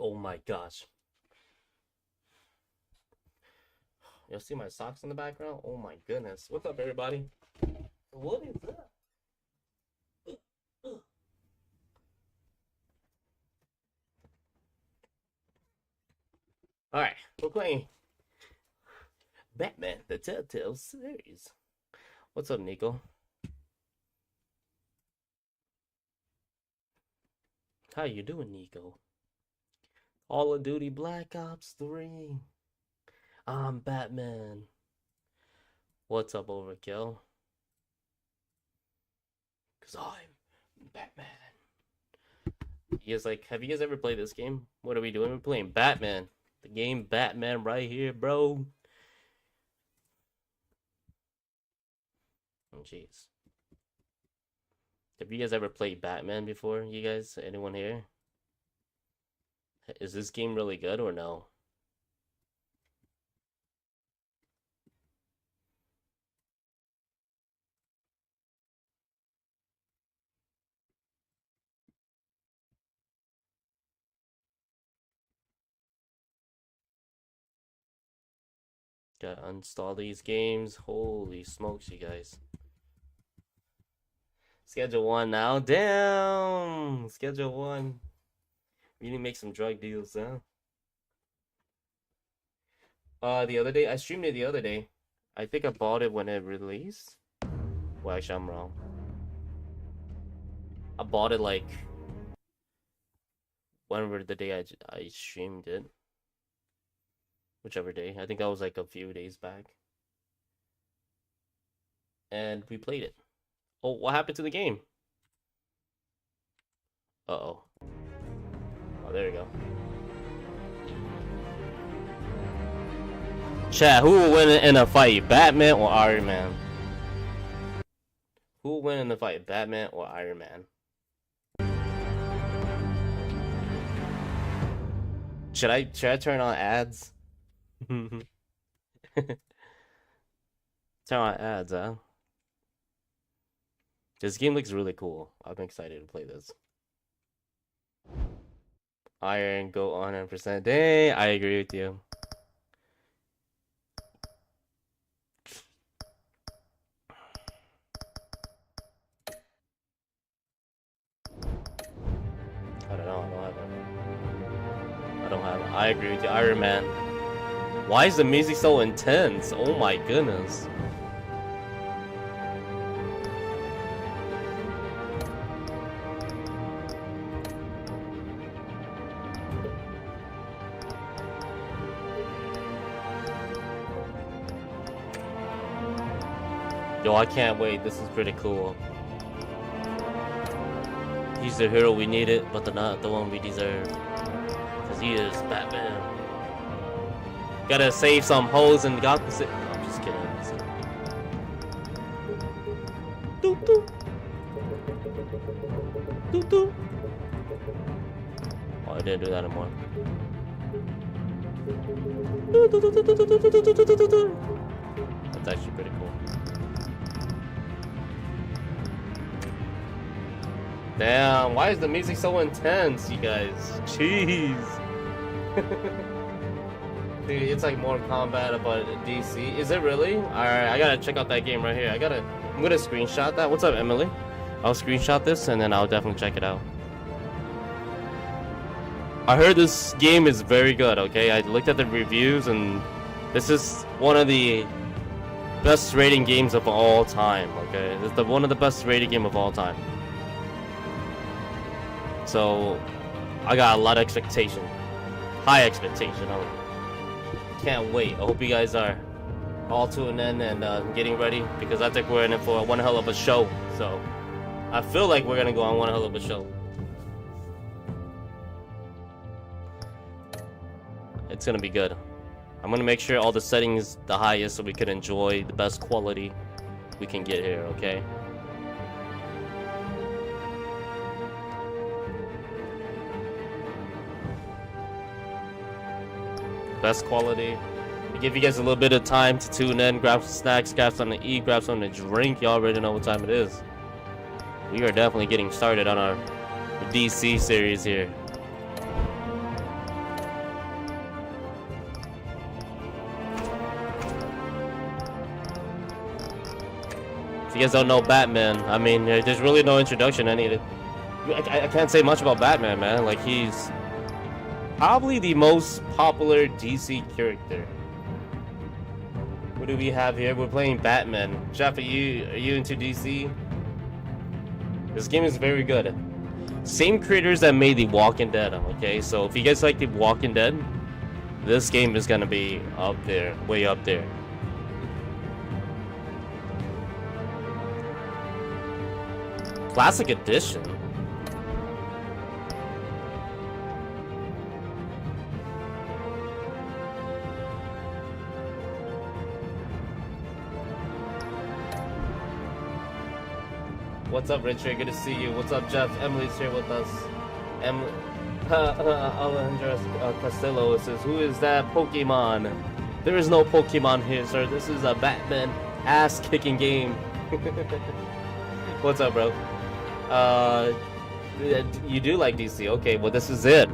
Oh my gosh. You'll see my socks in the background? Oh my goodness. What's up, everybody? What is that? Alright, we're playing Batman, the Telltale series. What's up, Nico? How you doing, Nico? Call of Duty Black Ops 3. I'm Batman. What's up, Overkill? Cause I'm Batman. You guys have you guys ever played this game? What are we doing? We're playing Batman. The game Batman right here, bro. Oh, jeez. Have you guys ever played Batman before, you guys? Anyone here? Is this game really good or no? Gotta uninstall these games. Holy smokes, you guys. Schedule 1 now. Damn! Schedule 1. We need to make some drug deals, huh? The other day, I streamed it the other day. I think I bought it when it released. Well, actually, I'm wrong. I bought it like whenever the day I streamed it. Whichever day. I think that was like a few days back. And we played it. Oh, what happened to the game? Uh-oh. Oh, there we go. Chat, who will win in a fight? Batman or Iron Man? Who will win in the fight? Batman or Iron Man? Should I turn on ads? Turn on ads, huh? This game looks really cool. I'm excited to play this. Iron, go 100%. Dang, I agree with you. I don't know. I don't have it. I agree with you. Iron Man. Why is the music so intense? Oh my goodness. Yo, I can't wait. This is pretty cool. He's the hero we needed, but not the one we deserve. Because he is Batman. Gotta save some hoes in Gotham City. No, I'm just kidding. Doop doop. Doop doop. Oh, I didn't do that anymore. That's actually pretty cool. Damn, why is the music so intense, you guys? Jeez. Dude, it's like more combat about DC. Is it really? Alright, I gotta check out that game right here. I'm gonna screenshot that. What's up, Emily? I'll screenshot this and then I'll definitely check it out. I heard this game is very good, okay? I looked at the reviews and this is one of the best rating games of all time, okay? It's one of the best rated game of all time. So, I got a lot of expectation. High expectation. Can't wait. I hope you guys are all tuning in and getting ready because I think we're in it for one hell of a show. So, I feel like we're going to go on one hell of a show. It's going to be good. I'm going to make sure all the settings the highest so we can enjoy the best quality we can get here, okay? Best quality. We give you guys a little bit of time to tune in, grab some snacks, grab something to eat, grab something to drink. You already know what time it is. We are definitely getting started on our DC series here. If you guys don't know Batman, I mean, there's really no introduction I needed. I can't say much about Batman, man. Like, he's probably the most popular DC character. What do we have here? We're playing Batman. Jeff, are you into DC? This game is very good. Same creators that made The Walking Dead, okay? So if you guys like The Walking Dead, this game is gonna be up there, way up there. Classic Edition. What's up, Richard? Good to see you. What's up, Jeff? Emily's here with us. Alejandro Castillo says, "Who is that Pokemon?" There is no Pokemon here, sir. This is a Batman ass-kicking game. What's up, bro? You do like DC? Okay, well, this is it.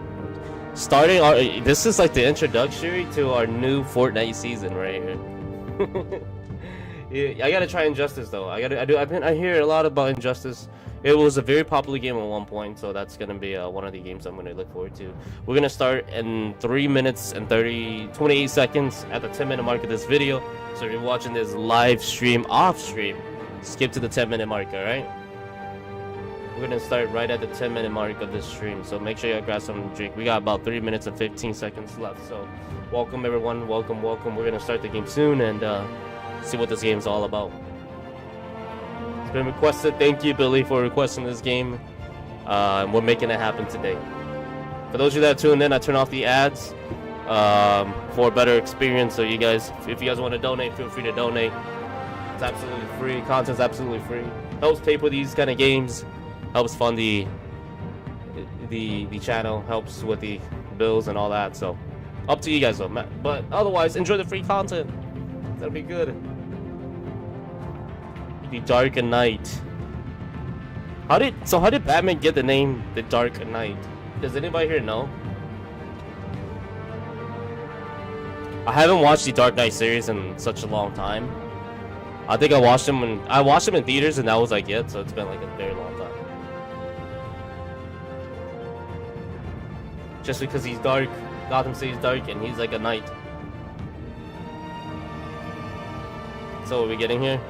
Starting our, this is like the introductory to our new Fortnite season right here. Yeah, I gotta try Injustice though. I hear a lot about Injustice. It was a very popular game at one point, so that's gonna be one of the games I'm gonna look forward to. We're gonna start in 3 minutes and 28 seconds at the 10-minute mark of this video. So if you're watching this live stream, off stream, skip to the 10-minute mark, alright? We're gonna start right at the 10-minute mark of this stream, so make sure you grab something to drink. We got about 3 minutes and 15 seconds left, so welcome everyone, welcome. We're gonna start the game soon and see what this game's all about. It's been requested. Thank you, Billy, for requesting this game. And we're making it happen today. For those of you that tuned in, I turn off the ads for a better experience. So you guys, if you guys want to donate, feel free to donate. It's absolutely free. Content's absolutely free. Helps pay for these kind of games. Helps fund the channel. Helps with the bills and all that. So up to you guys though. But otherwise, enjoy the free content. That'll be good. The Dark Knight. How did Batman get the name The Dark Knight? Does anybody here know? I haven't watched the Dark Knight series in such a long time. I think I watched him in theaters and that was like it, so it's been like a very long time. Just because he's dark, Gotham City's dark and he's like a knight. So what are we getting here?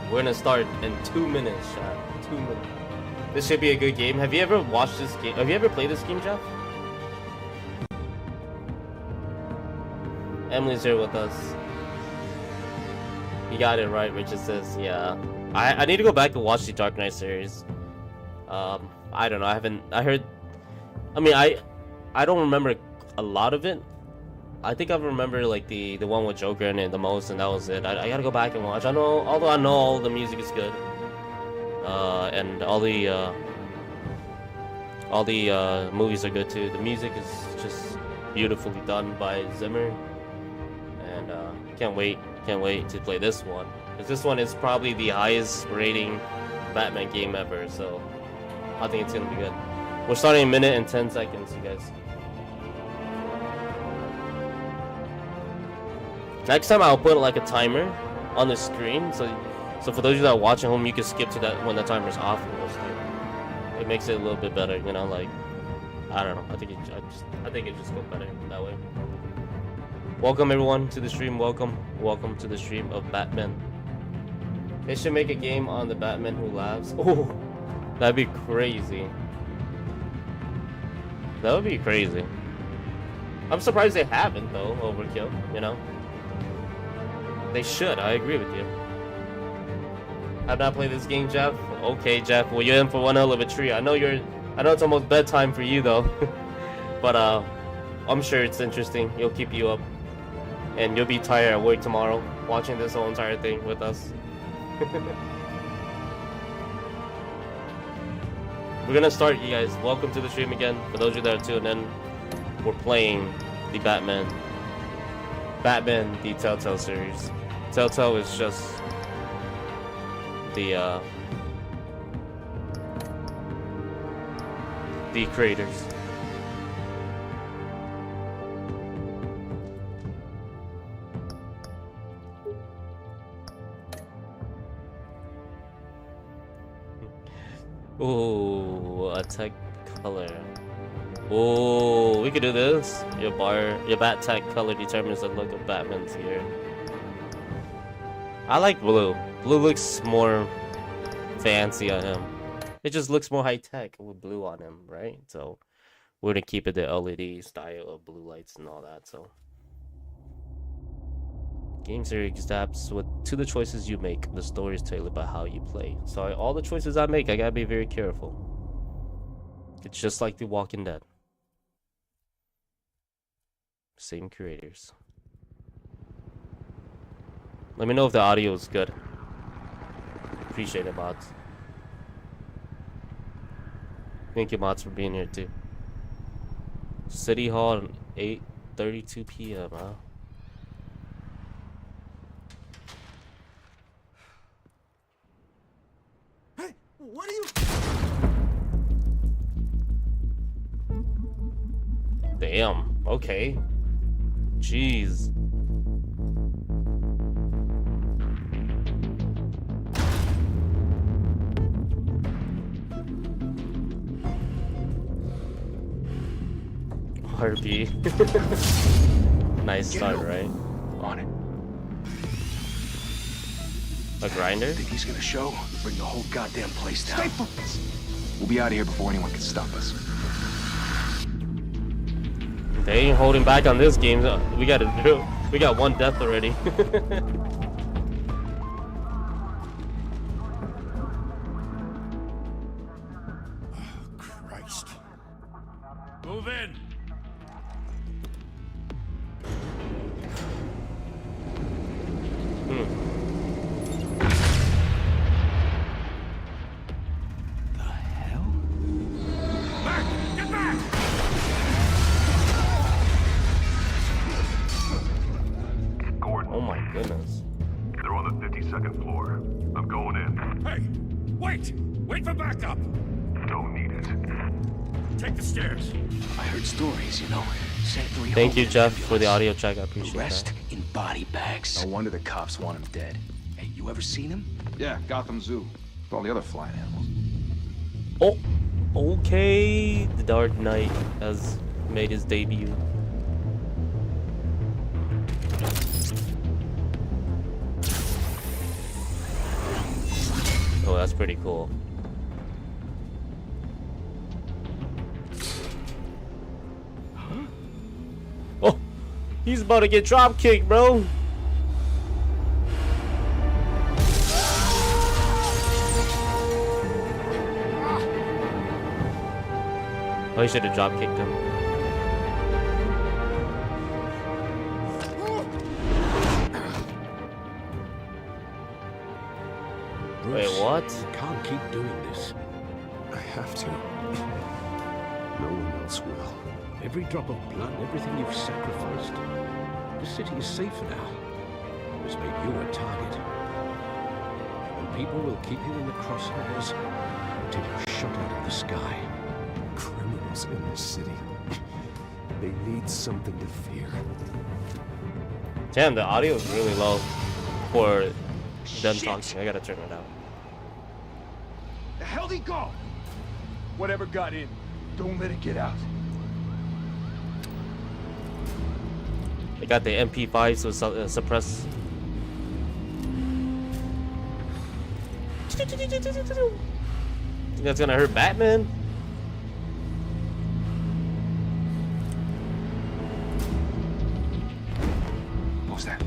We're gonna start in 2 minutes, chat. 2 minutes. This should be a good game. Have you ever watched this game? Have you ever played this game, Jeff? Emily's here with us. You got it right, Richard says, yeah. I need to go back and watch the Dark Knight series. I don't know, I don't remember a lot of it. I think I remember like the one with Joker in it the most, and that was it. I gotta go back and watch. Although I know all the music is good, and all the movies are good too. The music is just beautifully done by Zimmer, and can't wait to play this one, because this one is probably the highest rating Batman game ever. So I think it's gonna be good. We're starting in 1 minute and 10 seconds, you guys. Next time I'll put like a timer on the screen, so for those of you that are watching home, you can skip to that when the timer's off. It makes it a little bit better, you know. Like, I don't know. I think it just goes better that way. Welcome everyone to the stream. Welcome to the stream of Batman. They should make a game on the Batman Who Laughs. Oh, that'd be crazy. That would be crazy. I'm surprised they haven't though. Overkill, you know. They should. I agree with you. Have not played this game, Jeff? Okay, Jeff. Well, you're in for one hell of a treat. I know it's almost bedtime for you though, but I'm sure it's interesting. It'll keep you up, and you'll be tired at work tomorrow watching this whole entire thing with us. We're gonna start, you guys. Welcome to the stream again. For those of you that are tuned in, we're playing the Batman, the Telltale series. Telltale is just the creators. Ooh, a tech color. Ooh, we could do this. Your bat tech color determines the look of Batman's gear. I like blue. Blue looks more fancy on him. It just looks more high tech with blue on him, right? So we're gonna keep it the LED style of blue lights and all that. So game series adapts to the choices you make. The story is tailored by how you play. So all the choices I make, I gotta be very careful. It's just like The Walking Dead. Same creators. Let me know if the audio is good. Appreciate it, mods. Thank you, mods, for being here too. City Hall at 8:32 p.m. Huh? Hey, what are you? Damn. Okay. Jeez. RP. Nice start, right? On it. A grinder? Think he's gonna show? Bring the whole goddamn place down. Stay focused. We'll be out of here before anyone can stop us. They ain't holding back on this game. We got one death already. Christ. Move in. The hell? Back! Get back! Gordon, Oh my goodness. they're on the 52nd floor. I'm going in. Hey, wait! Wait for backup! Don't need it. Take the stairs. I heard stories, you know. Sent 3 Thank you, home Jeff, in an for the ambulance. audio check. I The appreciate rest that. in body bags. No wonder the cops want him dead. Hey, you ever seen him? Yeah, Gotham Zoo. With all the other flying animals. Oh, okay. The Dark Knight has made his debut. Oh, that's pretty cool. Oh, he's about to get drop kicked, bro. Oh, he should have drop kicked him. Wait, what? Can't keep doing this. I have to. No one else will. Every drop of blood, everything you've sacrificed. The city is safe now. It's made you a target. And people will keep you in the crosshairs until you're shot out of the sky. Criminals in this city. They need something to fear. Damn, the audio is really low for them talking. I gotta turn it out. The hell'd he go? Whatever got in, don't let it get out. They got the MP5 to suppress. Think that's gonna hurt Batman? What was that?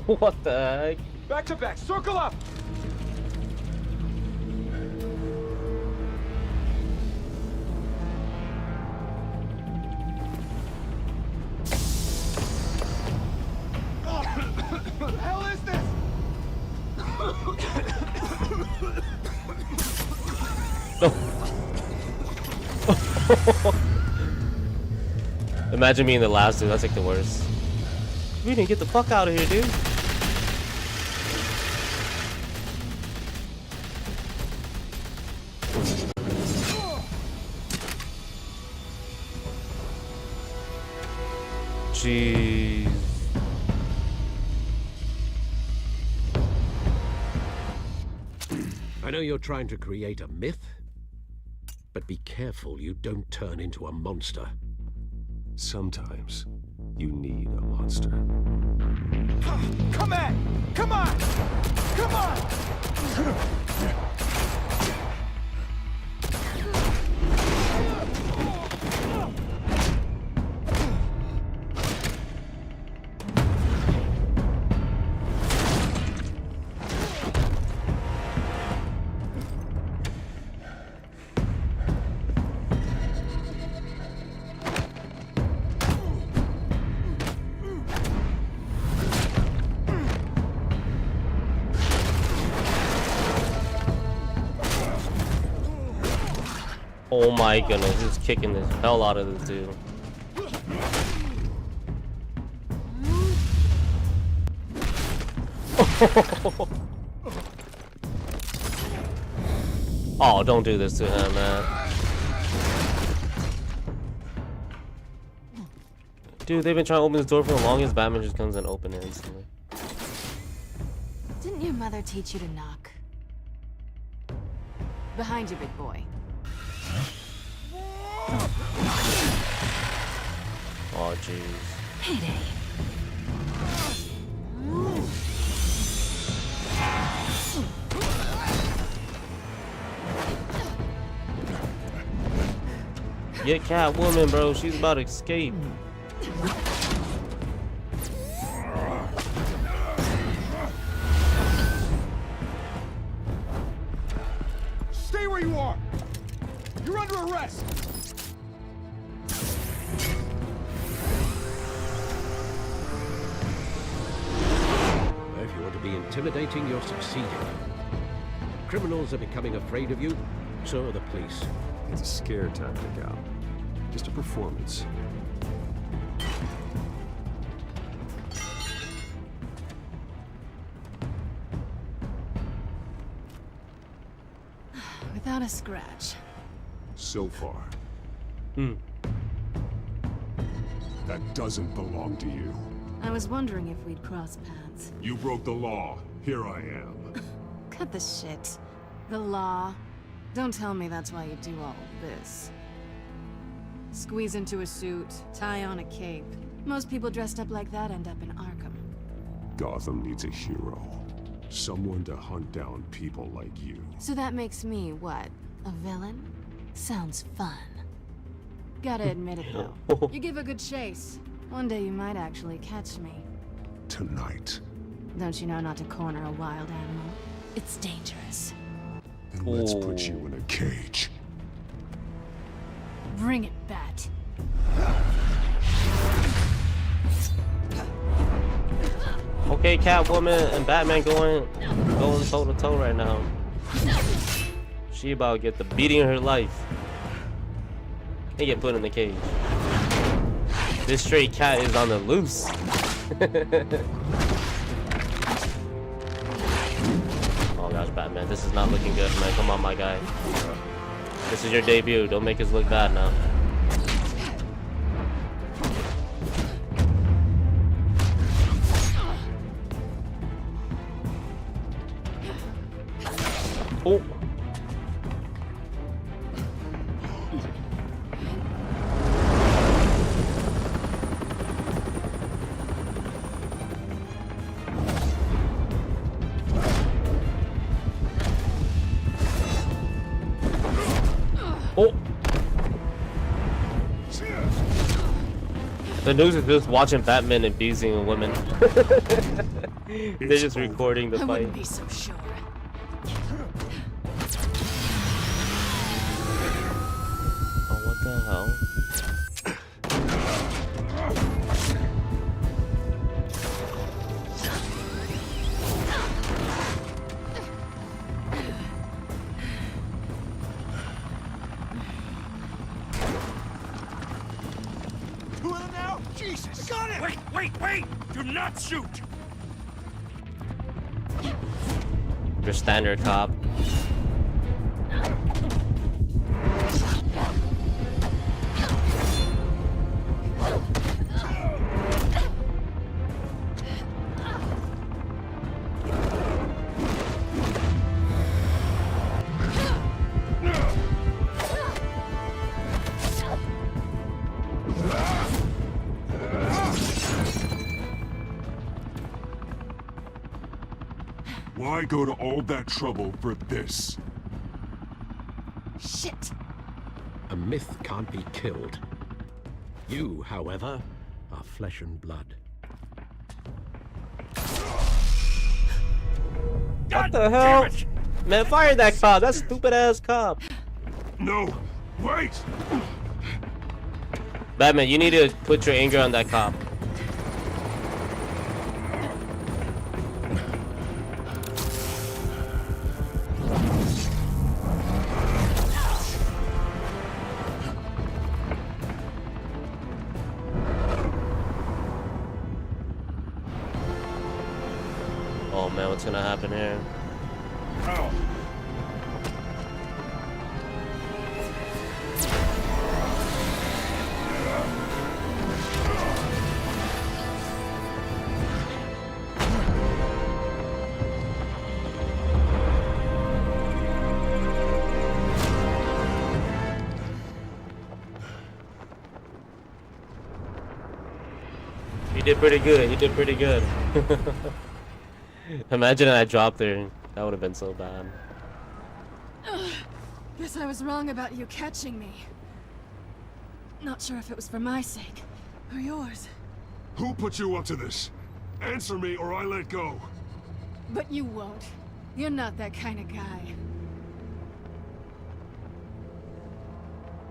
What the heck? Back to back, circle up! What the hell is this? Imagine being the last dude. That's like the worst. We didn't get the fuck out of here, dude. Jeez. I know you're trying to create a myth, but be careful you don't turn into a monster. Sometimes you need a monster. Come at! Come on! Come on! Oh my goodness, he's kicking the hell out of this dude. Oh, don't do this to him, man. Dude, they've been trying to open this door for the longest. Batman just comes and opens it instantly. Didn't your mother teach you to knock? Behind you, big boy. Oh, jeez. Heyday. Get Catwoman, bro. She's about to escape. Stay where you are! You're under arrest! If you want to be intimidating, you're succeeding. Criminals are becoming afraid of you, so are the police. It's a scare tactic, Al. Just a performance. Without a scratch. So far. Hmm. That doesn't belong to you. I was wondering if we'd cross paths. You broke the law. Here I am. Cut the shit. The law. Don't tell me that's why you do all of this. Squeeze into a suit, tie on a cape. Most people dressed up like that end up in Arkham. Gotham needs a hero. Someone to hunt down people like you. So that makes me, what, a villain? Sounds fun. Gotta admit it though. You give a good chase. One day you might actually catch me. Tonight. Don't you know not to corner a wild animal? It's dangerous. Then let's put you in a cage. Bring it, Bat. Okay, Catwoman and Batman going toe to toe right now. She about to get the beating of her life and get put in the cage. This stray cat is on the loose. Oh gosh, Batman, this is not looking good, man. Come on, my guy. This is your debut. Don't make us look bad now. Oh. Oh. The news is just watching Batman abusing women. They're just recording the I fight. wouldn't be so sure. Oh, what the hell? Wait! Do not shoot! Your standard cop. Why go to all that trouble for this? Shit! A myth can't be killed. You, however, are flesh and blood. What the hell? Man, fire that cop. That stupid ass cop. No! Wait! Batman, you need to put your anger on that cop. Oh man, what's gonna happen here? He did pretty good. He did pretty good. Imagine I dropped there. That would have been so bad. Guess I was wrong about you catching me. Not sure if it was for my sake or yours. Who put you up to this? Answer me or I let go. But you won't. You're not that kind of guy.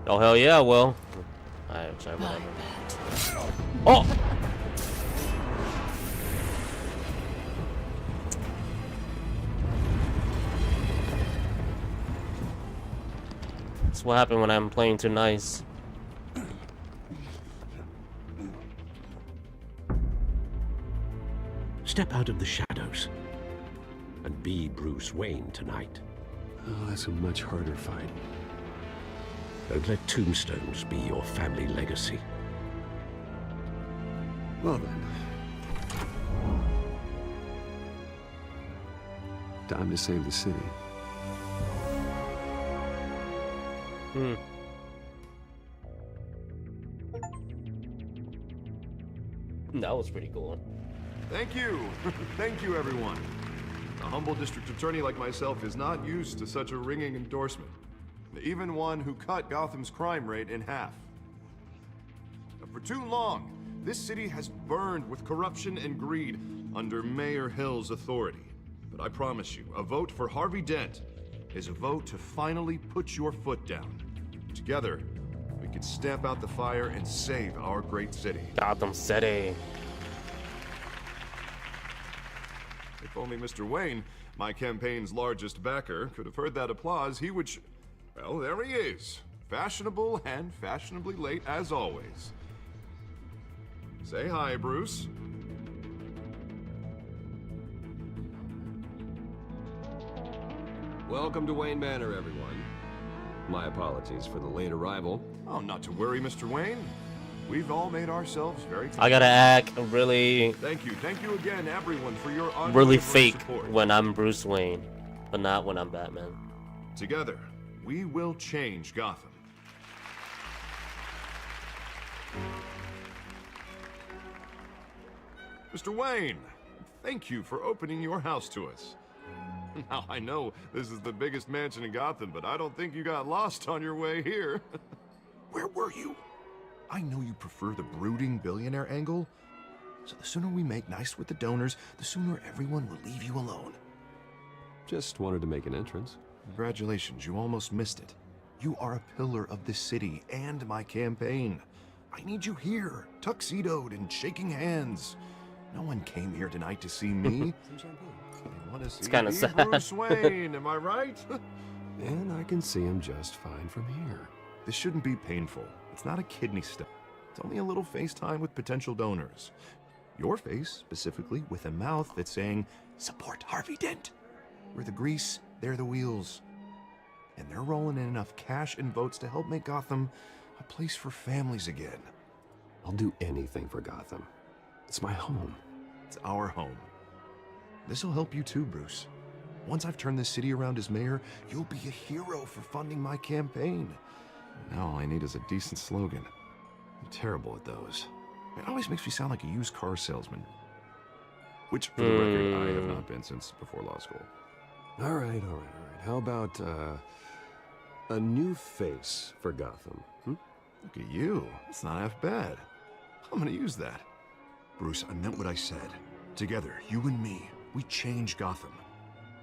Oh hell yeah, I will. Alright, sorry, whatever. Oh! That's what happened when I'm playing too nice. Step out of the shadows and be Bruce Wayne tonight. Oh, that's a much harder fight. Don't let tombstones be your family legacy. Well then. Time to save the city. That was pretty cool. Thank you. Thank you, everyone. A humble district attorney like myself is not used to such a ringing endorsement. Even one who cut Gotham's crime rate in half. For too long, this city has burned with corruption and greed under Mayor Hill's authority. But I promise you, a vote for Harvey Dent is a vote to finally put your foot down. Together, we can stamp out the fire and save our great city. Gotham City. If only Mr. Wayne, my campaign's largest backer, could have heard that applause, he would well, there he is. Fashionable and fashionably late as always. Say hi, Bruce. Welcome to Wayne Manor, everyone. My apologies for the late arrival. Oh, not to worry, Mr. Wayne. We've all made ourselves very I gotta act really Thank you again, everyone, for your really fake support. when I'm Bruce Wayne, but not when I'm Batman. Together, we will change Gotham. Mr. Wayne, thank you for opening your house to us. Now, I know this is the biggest mansion in Gotham, but I don't think you got lost on your way here. Where were you? I know you prefer the brooding billionaire angle, so the sooner we make nice with the donors, the sooner everyone will leave you alone. Just wanted to make an entrance. Congratulations, you almost missed it. You are a pillar of this city and my campaign. I need you here, tuxedoed and shaking hands. No one came here tonight to see me. They want to see kinda me, sad. Bruce Wayne, am I right? And I can see him just fine from here. This shouldn't be painful. It's not a kidney stone. It's only a little FaceTime with potential donors. Your face, specifically, with a mouth that's saying, "Support Harvey Dent." We're the grease, they're the wheels. And they're rolling in enough cash and votes to help make Gotham a place for families again. I'll do anything for Gotham. It's my home. It's our home. This'll help you too, Bruce. Once I've turned this city around as mayor, you'll be a hero for funding my campaign. Now all I need is a decent slogan. I'm terrible at those. It always makes me sound like a used car salesman. Which, for the record, I have not been since before law school. All right. How about, a new face for Gotham? Look at you. It's not half bad. I'm gonna use that. Bruce, I meant what I said. Together, you and me, we change Gotham.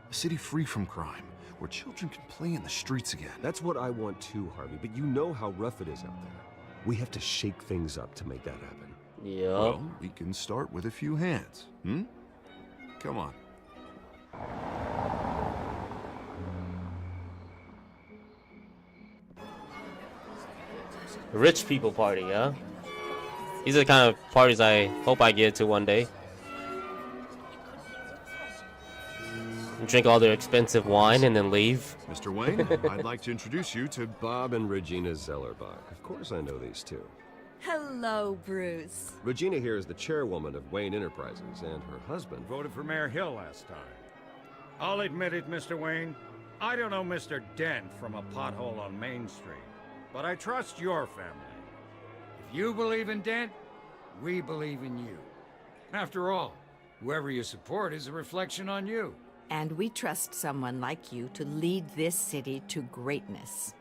A city free from crime, where children can play in the streets again. That's what I want too, Harvey, but you know how rough it is out there. We have to shake things up to make that happen. Yep. Well, we can start with a few hands, Come on. Rich people party, huh? These are the kind of parties I hope I get to one day. Drink all their expensive wine and then leave. Mr. Wayne, I'd like to introduce you to Bob and Regina Zellerbach. Of course I know these two. Hello, Bruce. Regina here is the chairwoman of Wayne Enterprises, and her husband... Voted for Mayor Hill last time. I'll admit it, Mr. Wayne. I don't know Mr. Dent from a pothole on Main Street, but I trust your family. If you believe in Dent, we believe in you. After all, whoever you support is a reflection on you. And we trust someone like you to lead this city to greatness.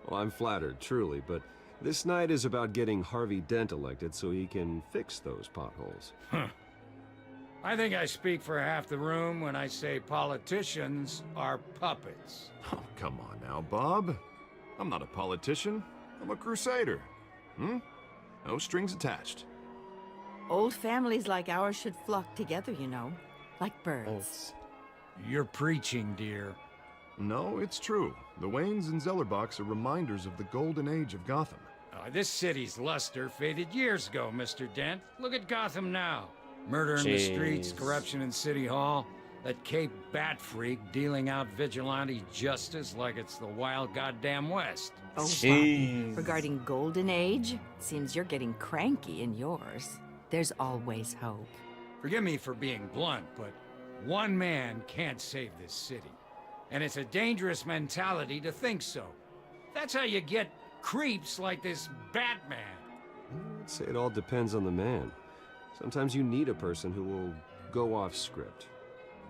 Well, I'm flattered, truly, but this night is about getting Harvey Dent elected so he can fix those potholes. I think I speak for half the room when I say politicians are puppets. Oh, come on now, Bob. I'm not a politician. I'm a crusader. No strings attached. Old families like ours should flock together, you know, like birds. You're preaching, dear. No, it's true. The Waynes and Zellerbachs are reminders of the golden age of Gotham. This city's luster faded years ago, Mr. Dent. Look at Gotham now. Murder in the streets, corruption in City Hall, that Cape Bat freak dealing out vigilante justice like it's the wild goddamn West. Oh, Bobby, regarding Golden Age, seems you're getting cranky in yours. There's always hope. Forgive me for being blunt, but one man can't save this city. And it's a dangerous mentality to think so. That's how you get creeps like this Batman. I'd say it all depends on the man. Sometimes you need a person who will go off script.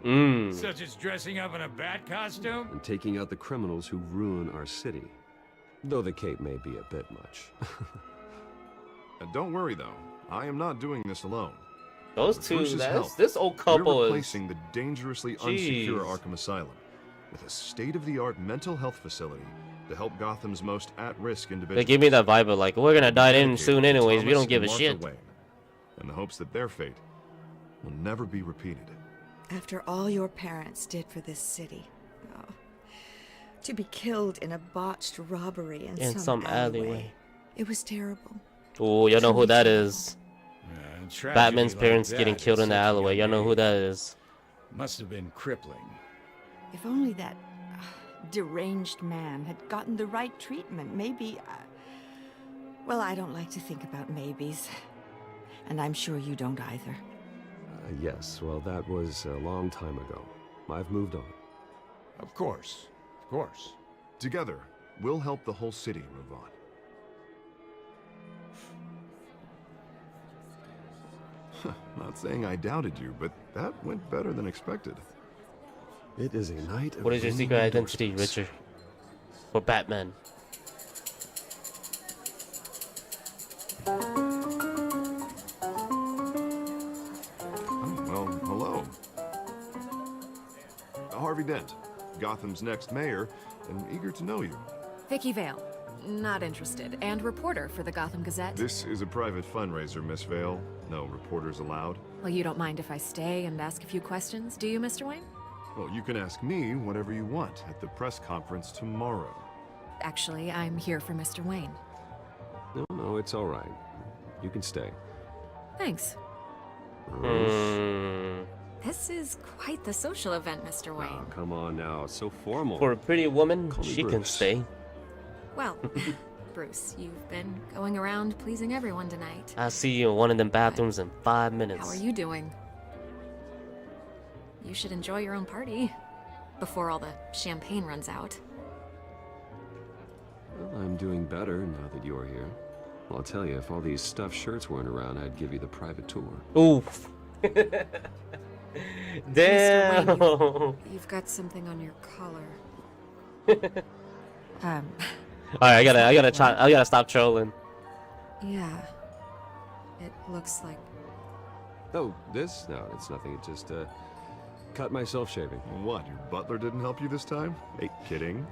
Such as dressing up in a bat costume? And taking out the criminals who ruin our city. Though the cape may be a bit much. Don't worry, though. I am not doing this alone. Those With two, Bruce's help, this old couple we're is... replacing the dangerously unsecure Arkham Asylum with a state-of-the-art mental health facility to help Gotham's most at-risk individuals. They give me that vibe of like, we're gonna die in soon anyways, we don't give a shit. Wayne, in the hopes that their fate will never be repeated. After all your parents did for this city. Oh, to be killed in a botched robbery in some alleyway. It was terrible. Oh, y'all know who that is. Batman's Like parents that getting killed at in the such a alleyway. Y'all young know who age that is. Must have been crippling. If only that deranged man had gotten the right treatment, maybe... well, I don't like to think about maybes. And I'm sure you don't either. Yes, well, that was a long time ago. I've moved on. Of course. Of course. Together, we'll help the whole city move on. Not saying I doubted you, but that went better than expected. It is a night of What is your secret ringing identity, endorsements. Richard? For Batman. Well, hello. Harvey Dent, Gotham's next mayor, and eager to know you. Vicky Vale. Not interested. And reporter for the Gotham Gazette. This is a private fundraiser, Miss Vale. No reporters allowed. Well, you don't mind if I stay and ask a few questions, do you, Mr. Wayne? Well, you can ask me whatever you want at the press conference tomorrow. Actually, I'm here for Mr. Wayne. No, it's all right. You can stay. Thanks. This is quite the social event, Mr. Wayne. Oh, come on now, it's so formal. For a pretty woman, Call me she can Bruce. stay. Well, Bruce, you've been going around pleasing everyone tonight. I'll see you in one of them bathrooms in 5 minutes. How are you doing? You should enjoy your own party before all the champagne runs out. Well, I'm doing better now that you're here. Well, I'll tell you, if all these stuffed shirts weren't around, I'd give you the private tour. Oof. Damn. Mr. Wayne, you've got something on your collar. All right, I gotta stop trolling. Yeah. It looks like... Oh, this? No, it's nothing. It just, cut myself shaving. What, your butler didn't help you this time? Hey, kidding.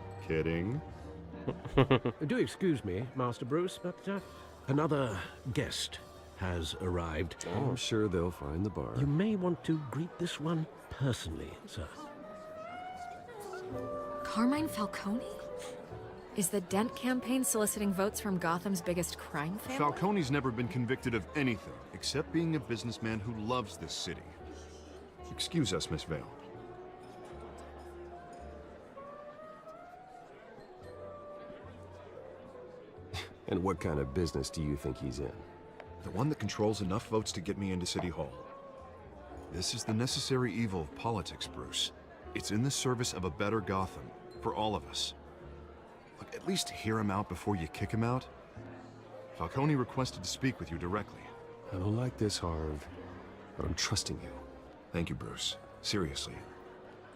Do excuse me, Master Bruce, but another guest has arrived. Oh, I'm sure they'll find the bar. You may want to greet this one personally, sir. Carmine Falcone? Is the Dent campaign soliciting votes from Gotham's biggest crime family? Falcone's never been convicted of anything except being a businessman who loves this city. Excuse us, Miss Vale. And what kind of business do you think he's in? The one that controls enough votes to get me into City Hall. This is the necessary evil of politics, Bruce. It's in the service of a better Gotham, for all of us. Look, at least hear him out before you kick him out. Falcone requested to speak with you directly. I don't like this, Harv, but I'm trusting you. Thank you, Bruce. Seriously.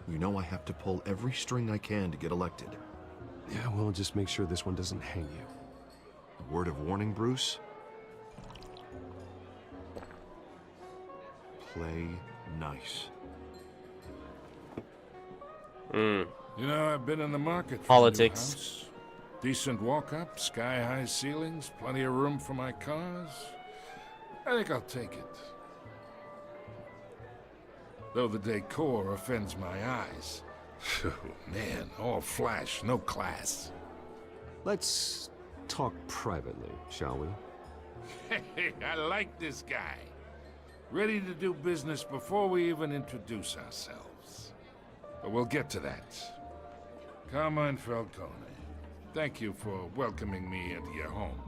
You know I have to pull every string I can to get elected. Yeah, well, just make sure this one doesn't hang you. A word of warning, Bruce? Play nice. You know, I've been in the market for Politics. a new house. Decent walk-up, sky-high ceilings, plenty of room for my cars. I think I'll take it. Though the decor offends my eyes. Oh, man, all flash, no class. Let's talk privately, shall we? Hey, I like this guy. Ready to do business before we even introduce ourselves. But we'll get to that. Carmine Falcone, thank you for welcoming me into your home.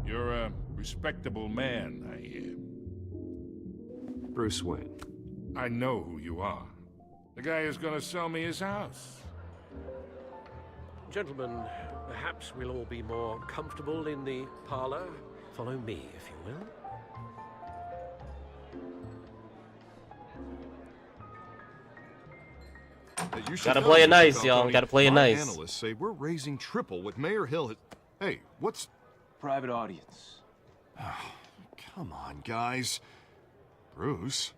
You're a respectable man, I hear. Bruce Wayne. I know who you are. The guy who's gonna sell me his house. Gentlemen, perhaps we'll all be more comfortable in the parlor. Follow me, if you will. You should Gotta know, play it Mr. nice, Falcone. y'all. Gotta play it My nice. Analysts say we're raising triple what Mayor Hill has... Hey, what's... Private audience. Come on, guys. Bruce?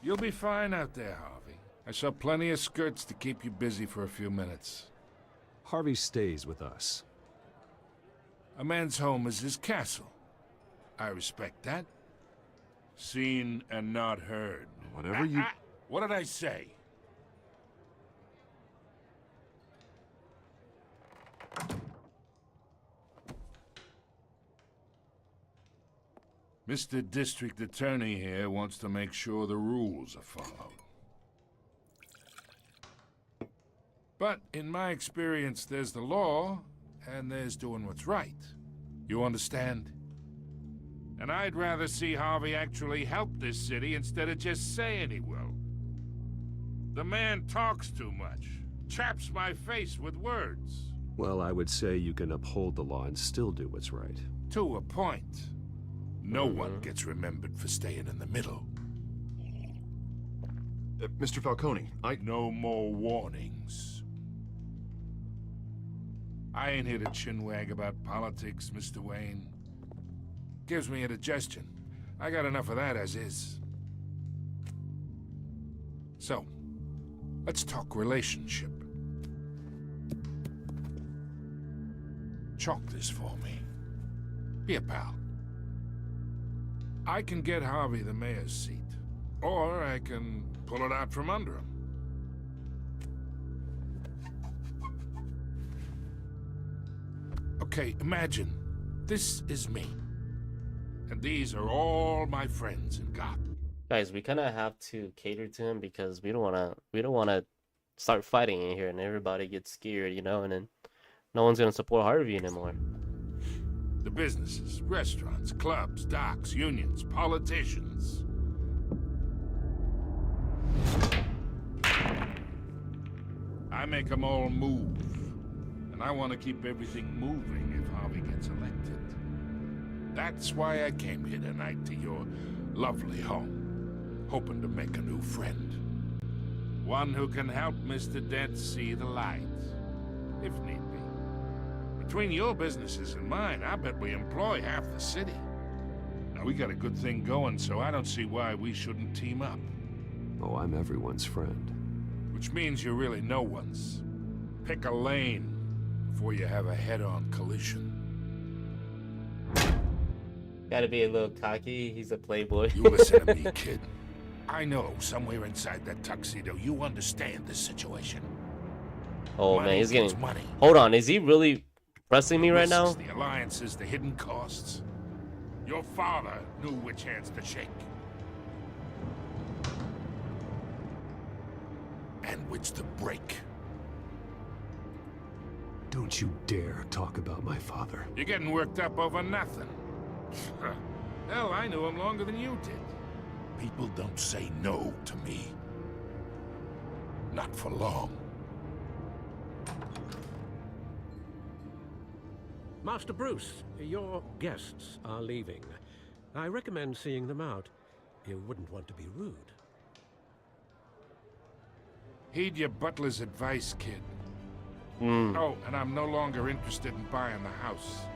You'll be fine out there, Harvey. I saw plenty of skirts to keep you busy for a few minutes. Harvey stays with us. A man's home is his castle. I respect that. Seen and not heard. Whatever you... What did I say? Mr. District Attorney here wants to make sure the rules are followed. But in my experience, there's the law, and there's doing what's right. You understand? And I'd rather see Harvey actually help this city instead of just saying he will. The man talks too much, chaps my face with words. Well, I would say you can uphold the law and still do what's right. To a point. No one gets remembered for staying in the middle. Mr. Falcone, No more warnings. I ain't here to chinwag about politics, Mr. Wayne. Gives me indigestion. I got enough of that as is. So, let's talk relationship. Chalk this for me. Be a pal. I can get Harvey the mayor's seat, or I can pull it out from under him. Okay, imagine. This is me. And these are all my friends in Gotham. Guys, we kind of have to cater to him because we don't want to start fighting in here and everybody gets scared, you know, and then no one's going to support Harvey anymore. The businesses, restaurants, clubs, docks, unions, politicians. I make them all move. And I want to keep everything moving if Harvey gets elected. That's why I came here tonight to your lovely home, hoping to make a new friend. One who can help Mr. Dent see the light, if need be. Between your businesses and mine, I bet we employ half the city. Now, we got a good thing going, so I don't see why we shouldn't team up. Oh, I'm everyone's friend. Which means you're really no one's. Pick a lane before you have a head-on collision. Gotta be a little cocky. He's a playboy. You listen to me, kid. I know somewhere inside that tuxedo you understand this situation. Oh money man, he's getting money. Hold on, is he really pressing me right now? The alliances, the hidden costs. Your father knew which hands to shake. And which to break. Don't you dare talk about my father. You're getting worked up over nothing. Hell, I knew him longer than you did. People don't say no to me. Not for long. Master Bruce, your guests are leaving. I recommend seeing them out. You wouldn't want to be rude. Heed your butler's advice, kid. Oh, and I'm no longer interested in buying the house.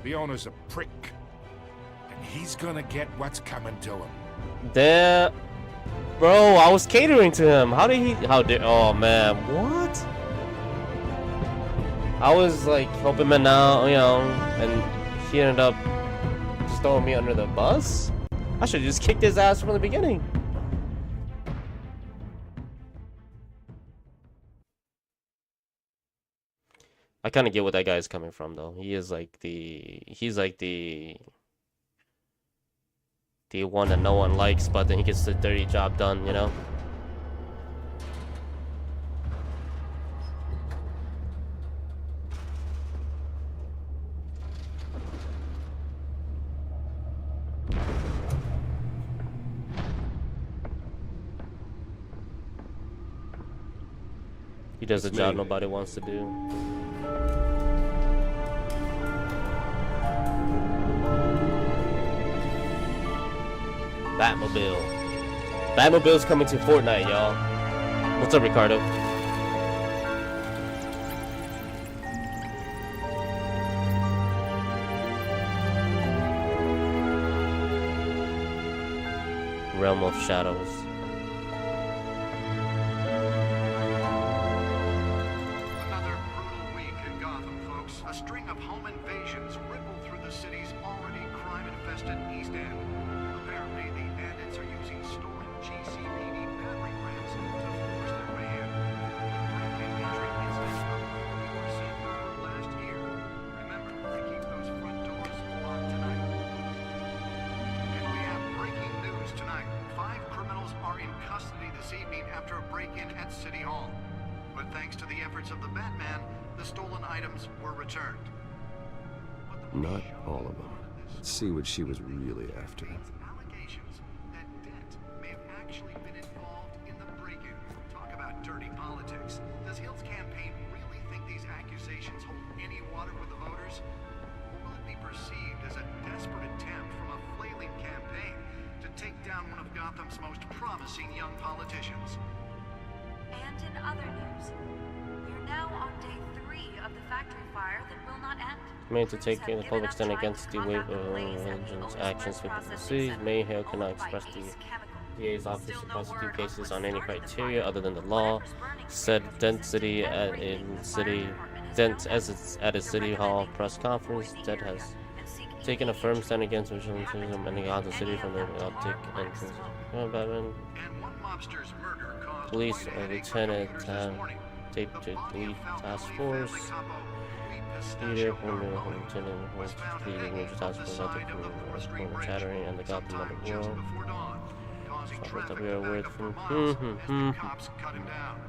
The owner's a prick. And he's gonna get what's coming to him. Damn. Bro, I was catering to him. How did oh man, what? I was like helping him out, you know, and he ended up just throwing me under the bus? I should have just kicked his ass from the beginning. I kind of get what that guy's coming from, though. He's like the one that no one likes, but then he gets the dirty job done, you know? He does a job nobody wants to do. Batmobile. Batmobile's coming to Fortnite, y'all. What's up, Ricardo? Realm of Shadows. Another brutal week in Gotham, folks. A string of home invasions rippled through the city's already crime-infested East End. Apparently, the bandits are using stolen GCPD battering rams to force their way in. Apparently, entry incident were seen last year. Remember to keep those front doors locked tonight. And we have breaking news tonight. 5 criminals are in custody this evening after a break-in at City Hall. But thanks to the efforts of the Batman, the stolen items were returned. Not all of them. Let's see what she was really after. Allegations that Dent may have actually been involved in the break-in. Talk about dirty politics. Does Hill's campaign really think these accusations hold any water with the voters? Or will it be perceived as a desperate attempt from a flailing campaign to take down one of Gotham's most promising young politicians? And in other news, we're now on day 3 of the factory fire that will not end. Made to take the public stand against the wave of vengeance actions with the city. Mayhill cannot express the DA's office to prosecute cases on any criteria other than the law. Said Dent City at its City Hall press conference. Dent has taken a firm stand against vigilantism and the Gotham City from the optic and Batman. Police Lieutenant taped to lead task force. pistachio carbone was found hanging from the side of the forestry ranch sometime just before dawn, causing traffic to back up for miles as the cops cut him down.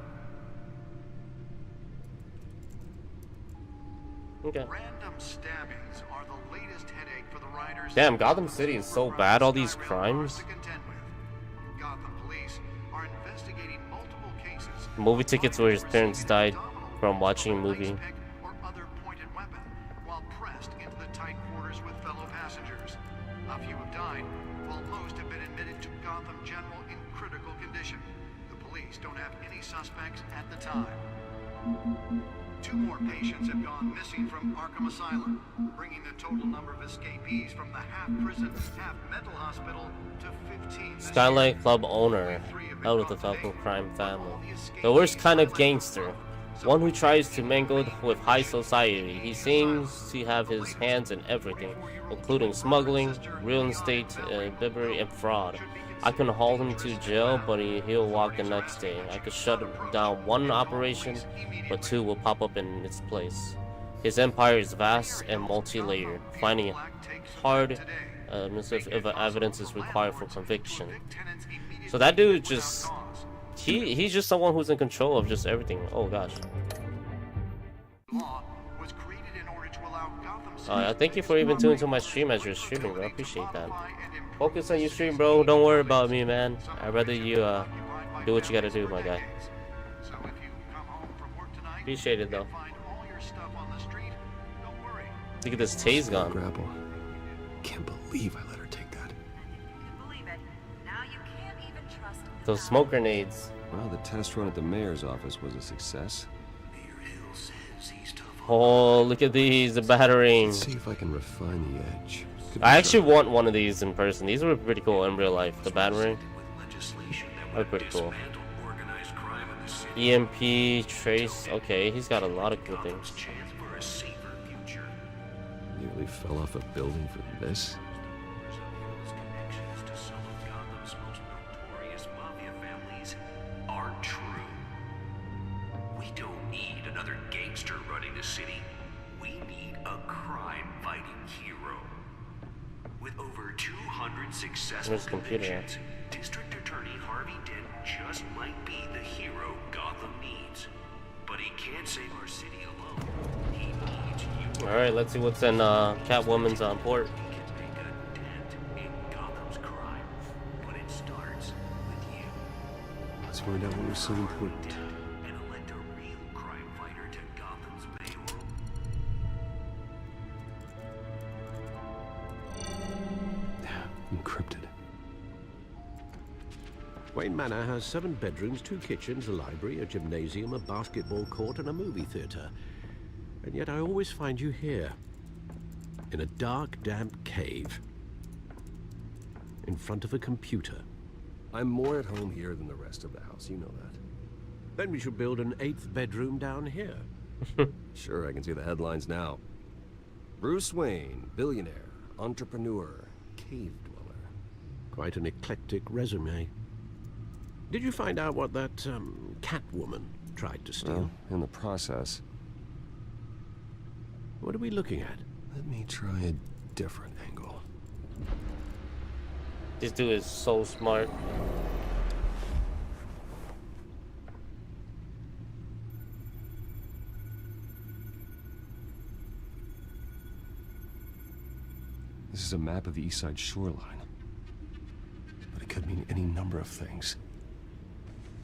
Okay. Random stabbings are the latest headache for the riders. Damn, Gotham City is so bad, all these crimes. Gotham police are investigating multiple cases. Movie tickets where his parents died from watching a movie. Or other pointed weapon while pressed into the tight quarters with fellow passengers. A few have died, while most have been admitted to Gotham General in critical condition. The police don't have any suspects at the time. 2 more patients have gone missing from Arkham Asylum, bringing the total number of escapees from the half-prison, half-mental hospital to 15. Skylight Club owner, out of the Falcon crime family. The worst kind of gangster. One who tries to mingle with high society. He seems to have his hands in everything, including smuggling, real estate, bribery, and fraud. I can haul him to jail, but he'll walk the next day. I could shut down 1 operation, but 2 will pop up in its place. His empire is vast and multi-layered, finding it hard if evidence is required for conviction. So that dude just... He's just someone who's in control of just everything. Oh gosh. Thank you for even tuning to my stream as you're streaming, bro. I appreciate that. Focus on your stream, bro. Don't worry about me, man. I'd rather you do what you gotta do, my guy. Appreciate it, though. Look at this Tay's gone. Grapple. Can't believe I let her take that. Those smoke grenades. Well, the test run at the mayor's office was a success. Oh, look at these, the battering. Let's see if I can refine the edge. I actually want one of these in person. These were pretty cool in real life. The battering. They're pretty cool. EMP, Trace. Okay, he's got a lot of cool things. Nearly fell off a building for this. We don't need another gangster running the city. We need a crime-fighting hero. With over 200 successful convictions, District Attorney Harvey Dent just might be the hero Gotham needs. But he can't save our city alone. He needs you. Alright, let's see what's in Catwoman's on port. Let's find out what we're so important. Encrypted. Wayne Manor has 7 bedrooms, 2 kitchens, a library, a gymnasium, a basketball court, and a movie theater. And yet I always find you here, in a dark, damp cave, in front of a computer. I'm more at home here than the rest of the house, you know that. Then we should build an 8th bedroom down here. Sure, I can see the headlines now. Bruce Wayne, billionaire, entrepreneur, cave dweller. Quite an eclectic resume. Did you find out what that, Catwoman tried to steal? Well, in the process. What are we looking at? Let me try a different angle. This dude is so smart. This is a map of the East Side shoreline. But it could mean any number of things.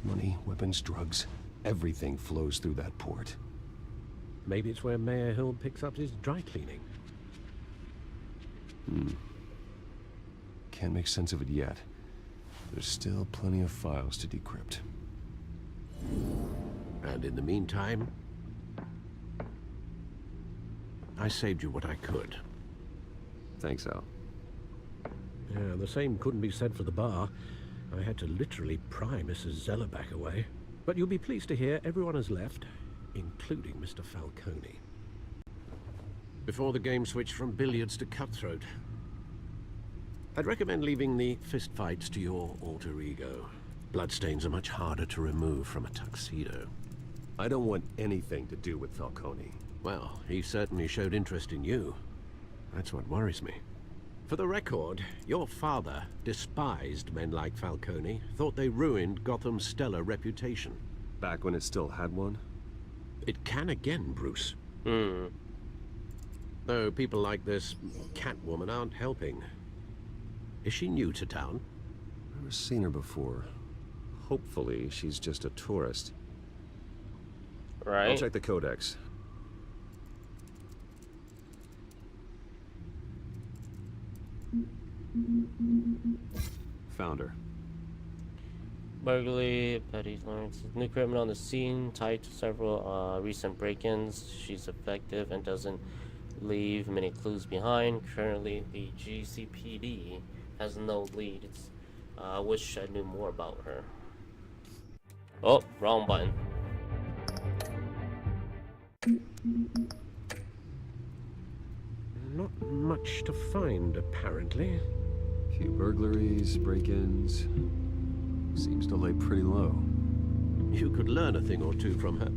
Money, weapons, drugs, everything flows through that port. Maybe it's where Mayor Hill picks up his dry cleaning. Can't make sense of it yet. There's still plenty of files to decrypt. And in the meantime, I saved you what I could. Thanks, Al. Yeah, the same couldn't be said for the bar. I had to literally pry Mrs. Zellerback away. But you'll be pleased to hear everyone has left, including Mr. Falcone. Before the game switched from billiards to cutthroat. I'd recommend leaving the fistfights to your alter ego. Bloodstains are much harder to remove from a tuxedo. I don't want anything to do with Falcone. Well, he certainly showed interest in you. That's what worries me. For the record, your father despised men like Falcone, thought they ruined Gotham's stellar reputation. Back when it still had one? It can again, Bruce. Though people like this Catwoman aren't helping. Is she new to town? Never seen her before. Hopefully, she's just a tourist. Right. I'll check the codex. Found her. Burglary, Petty Lawrence. New criminal on the scene, tied to several recent break-ins. She's effective and doesn't leave many clues behind. Currently, the GCPD has no leads. I wish I knew more about her. Oh, wrong button. Not much to find, apparently. Few burglaries, break-ins. Seems to lay pretty low. You could learn a thing or two from her.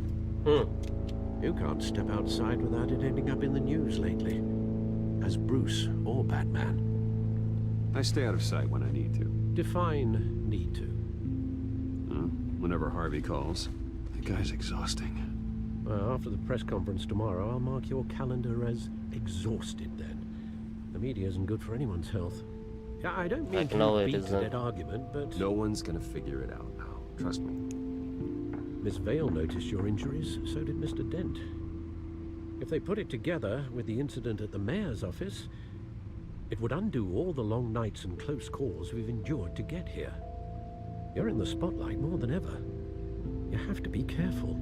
You can't step outside without it ending up in the news lately. As Bruce or Batman. I stay out of sight when I need to. Define need to. Whenever Harvey calls. The guy's exhausting. Well, after the press conference tomorrow, I'll mark your calendar as exhausted then. The media isn't good for anyone's health. I don't mean to beat a dead argument, but... No one's gonna figure it out now. Trust me. Miss Vale noticed your injuries, so did Mr. Dent. If they put it together with the incident at the mayor's office, it would undo all the long nights and close calls we've endured to get here. You're in the spotlight more than ever. You have to be careful.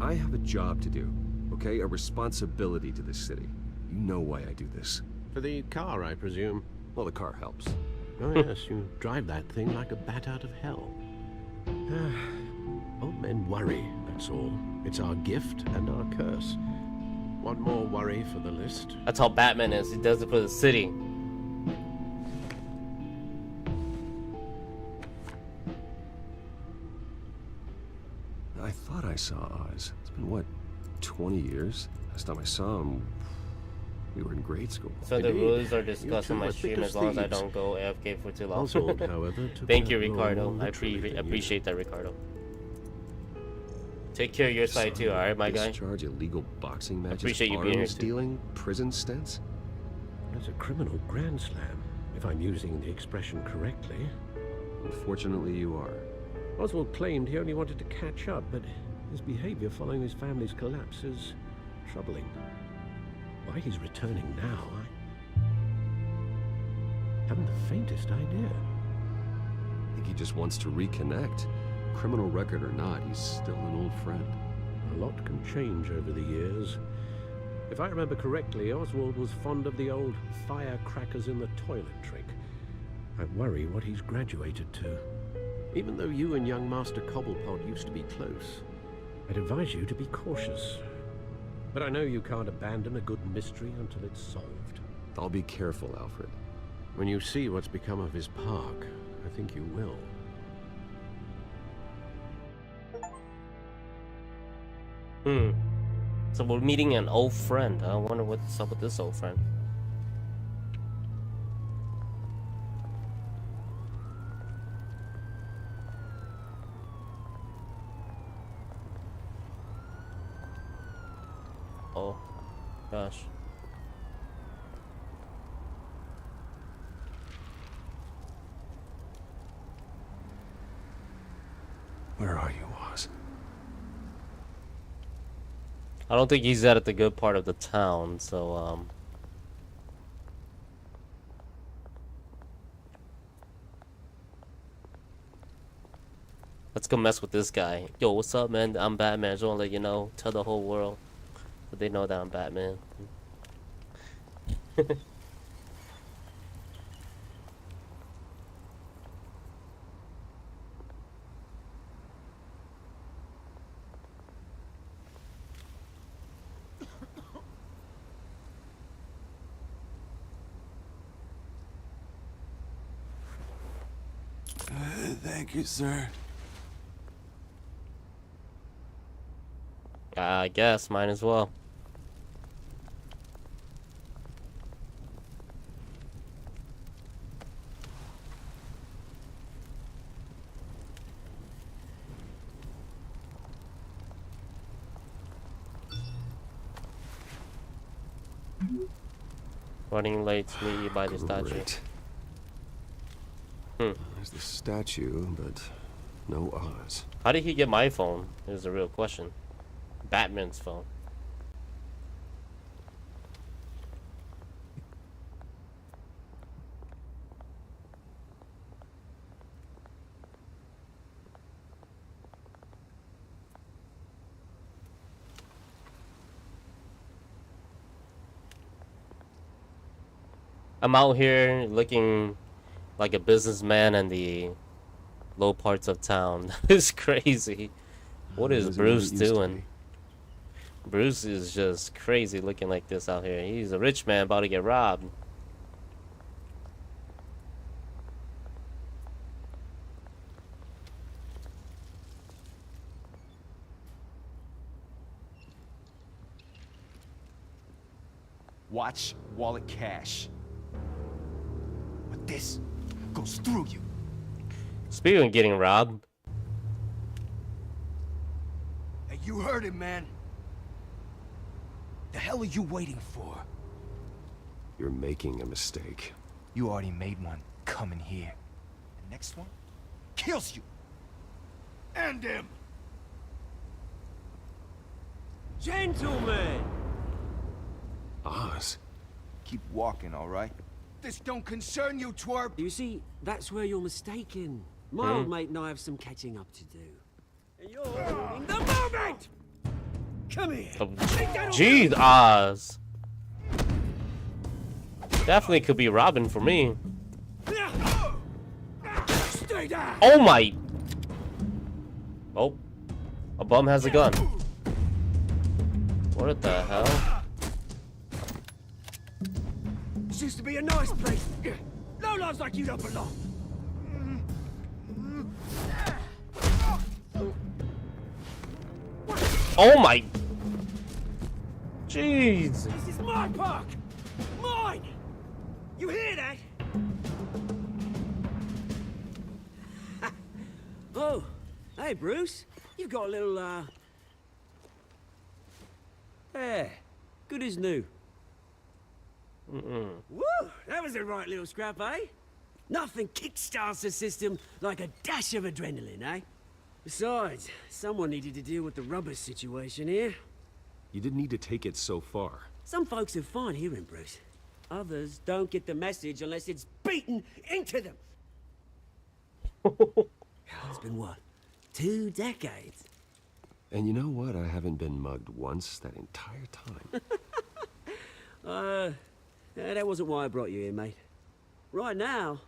I have a job to do, okay? A responsibility to this city. You know why I do this. For the car, I presume. Well, the car helps. Oh yes, you drive that thing like a bat out of hell. Old men worry, that's all. It's our gift and our curse. One more worry for the list. That's how Batman is. He does it for the city. I thought I saw Oz. It's been, what, 20 years? Last time I saw him, we were in grade school. So the rules are discussed on my stream as long as I don't go AFK for too long. Oswald, however, Thank you, Ricardo. I appreciate that, Ricardo. Take care of your side too, alright, my guy? Discharge illegal boxing matches, appreciate you being here too. Stealing, prison stints? That's a criminal grand slam, if I'm using the expression correctly. Unfortunately, you are. Oswald claimed he only wanted to catch up, but his behavior following his family's collapse is troubling. Why he's returning now, I haven't the faintest idea. I think he just wants to reconnect. Criminal record or not, he's still an old friend. A lot can change over the years. If I remember correctly, Oswald was fond of the old firecrackers in the toilet trick. I worry what he's graduated to. Even though you and young Master Cobblepot used to be close, I'd advise you to be cautious. But I know you can't abandon a good mystery until it's solved. I'll be careful, Alfred. When you see what's become of his park, I think you will. So we're meeting an old friend. I wonder what's up with this old friend. Oh, gosh. Where are you, Oz? I don't think he's at the good part of the town, so let's go mess with this guy. Yo, what's up, man? I'm Batman. Just wanna let you know, tell the whole world that they know that I'm Batman. Thank you, sir. I guess, might as well. Running late, meet you by the statue. There's the statue, but no Oz. How did he get my phone? Is the real question. Batman's phone. I'm out here looking like a businessman in the low parts of town. It's crazy. What is Bruce doing? Bruce is just crazy looking like this out here. He's a rich man about to get robbed. Watch, wallet, cash. But this goes through you. Speaking of getting robbed. Hey, you heard it, man. The hell are you waiting for? You're making a mistake. You already made one coming here. The next one kills you. And him. Gentlemen! Oz. Keep walking, all right? This don't concern you, twerp. You see, that's where you're mistaken. My old mate and I have some catching up to do. And you're ruining the moment! Come here. Jeez, Oz. Definitely could be Robin for me. Stay down. Oh my. Oh. A bum has a gun. What the hell? This used to be a nice place. No lives like you don't belong. Oh my. Jeez. This is my park. Mine. You hear that? Oh, hey Bruce. You've got a little there. Good as new. Woo! That was a right little scrap, eh? Nothing kickstarts the system like a dash of adrenaline, eh? Besides, someone needed to deal with the rubber situation here. You didn't need to take it so far. Some folks are fine hearing, Bruce. Others don't get the message unless it's beaten into them. It's been what? 2 decades? And you know what? I haven't been mugged once that entire time. That wasn't why I brought you here, mate. Right now,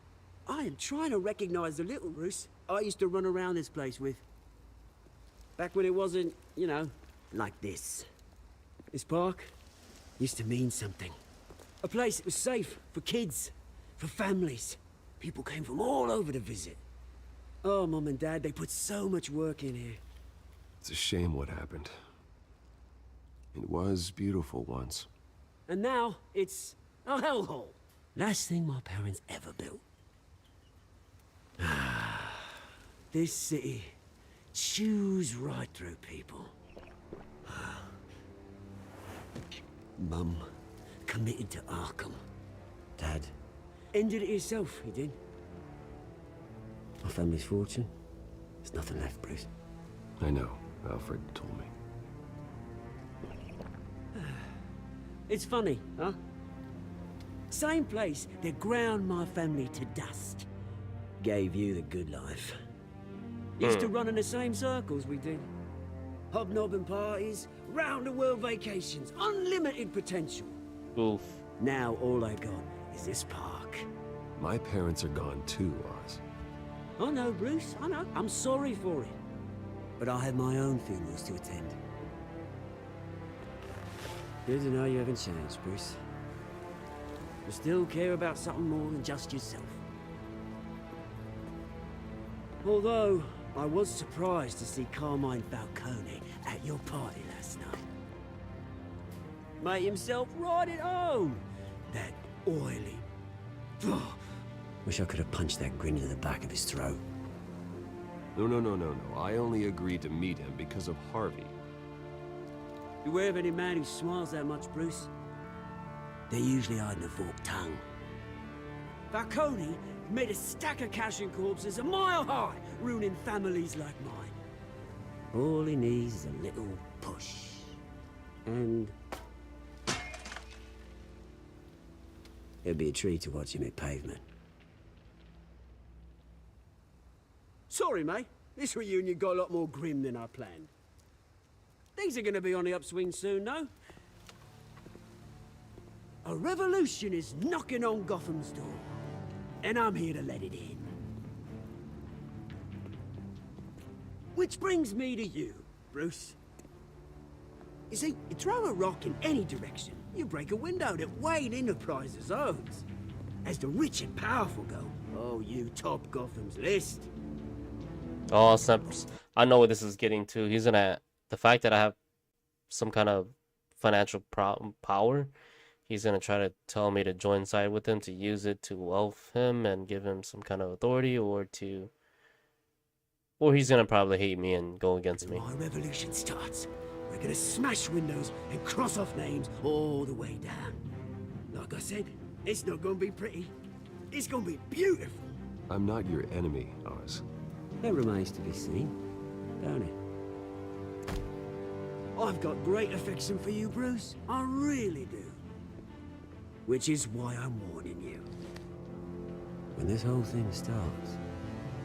I am trying to recognize the little Bruce I used to run around this place with. Back when it wasn't, you know, like this. This park used to mean something. A place that was safe for kids, for families. People came from all over to visit. Oh, Mum and Dad, they put so much work in here. It's a shame what happened. It was beautiful once. And now, it's a hellhole. Last thing my parents ever built. This city chews right through people. Mum committed to Arkham. Dad ended it himself, he did. My family's fortune, there's nothing left, Bruce. I know. Alfred told me. It's funny, huh? Same place that ground my family to dust. Gave you the good life. Used to run in the same circles we did. Hobnobbing parties, round-the-world vacations, unlimited potential. Oof. Now all I got is this park. My parents are gone too, Oz. I know, Bruce, I know. I'm sorry for it. But I have my own funerals to attend. Good to know you haven't changed, Bruce. You still care about something more than just yourself. Although, I was surprised to see Carmine Falcone at your party last night. Made himself right at home. That oily... Wish I could have punched that grin into the back of his throat. No. I only agreed to meet him because of Harvey. Beware of any man who smiles that much, Bruce. They're usually hiding a forked tongue. Falcone made a stack of cash and corpses a mile high, ruining families like mine. All he needs is a little push. And... it'd be a treat to watch him hit pavement. Sorry, mate. This reunion got a lot more grim than I planned. Things are gonna be on the upswing soon, no? A revolution is knocking on Gotham's door. And I'm here to let it in. Which brings me to you, Bruce. You see, you throw a rock in any direction, you break a window that Wayne Enterprises owns. As the rich and powerful go, oh, you top Gotham's list. Oh, snaps. I know what this is getting to. He's gonna... The fact that I have some kind of financial power, he's gonna try to tell me to join side with him, to use it to wealth him and give him some kind of authority, or he's gonna probably hate me and go against me. My revolution starts. We're gonna smash windows and cross off names all the way down. Like I said, it's not gonna be pretty. It's gonna be beautiful. I'm not your enemy, Oz. That remains to be seen, don't it? I've got great affection for you, Bruce. I really do. Which is why I'm warning you. When this whole thing starts,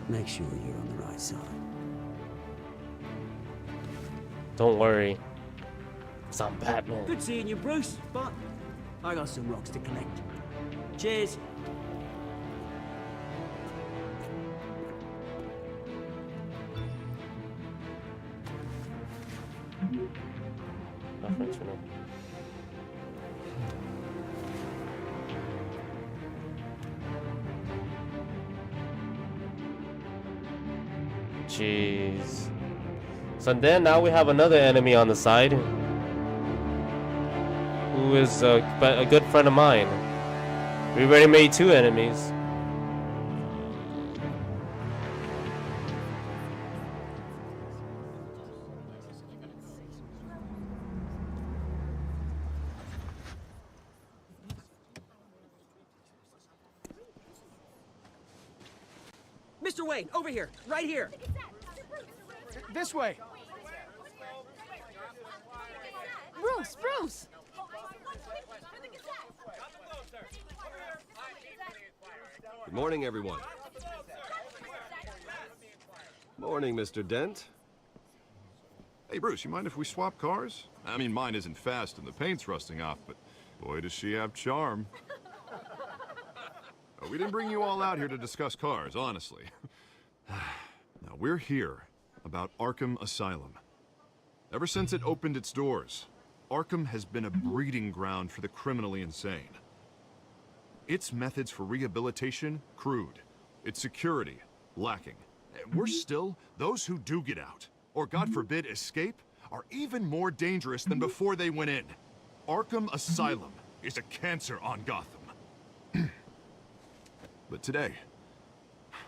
make sure you're on the right side. Don't worry. 'Cause I'm Batman. Good seeing you, Bruce, but I got some rocks to collect. Cheers. Reference or no? Jeez. So then now we have another enemy on the side, who is a good friend of mine. We already made 2 enemies. Mr. Wayne, over here, right here. This way. Bruce! Good morning, everyone. Morning, Mr. Dent. Hey, Bruce, you mind if we swap cars? I mean, mine isn't fast and the paint's rusting off, but boy, does she have charm. We didn't bring you all out here to discuss cars, honestly. Now, we're here about Arkham Asylum. Ever since it opened its doors, Arkham has been a breeding ground for the criminally insane. Its methods for rehabilitation, crude. Its security, lacking. And worse still, those who do get out, or God forbid, escape, are even more dangerous than before they went in. Arkham Asylum is a cancer on Gotham. But today,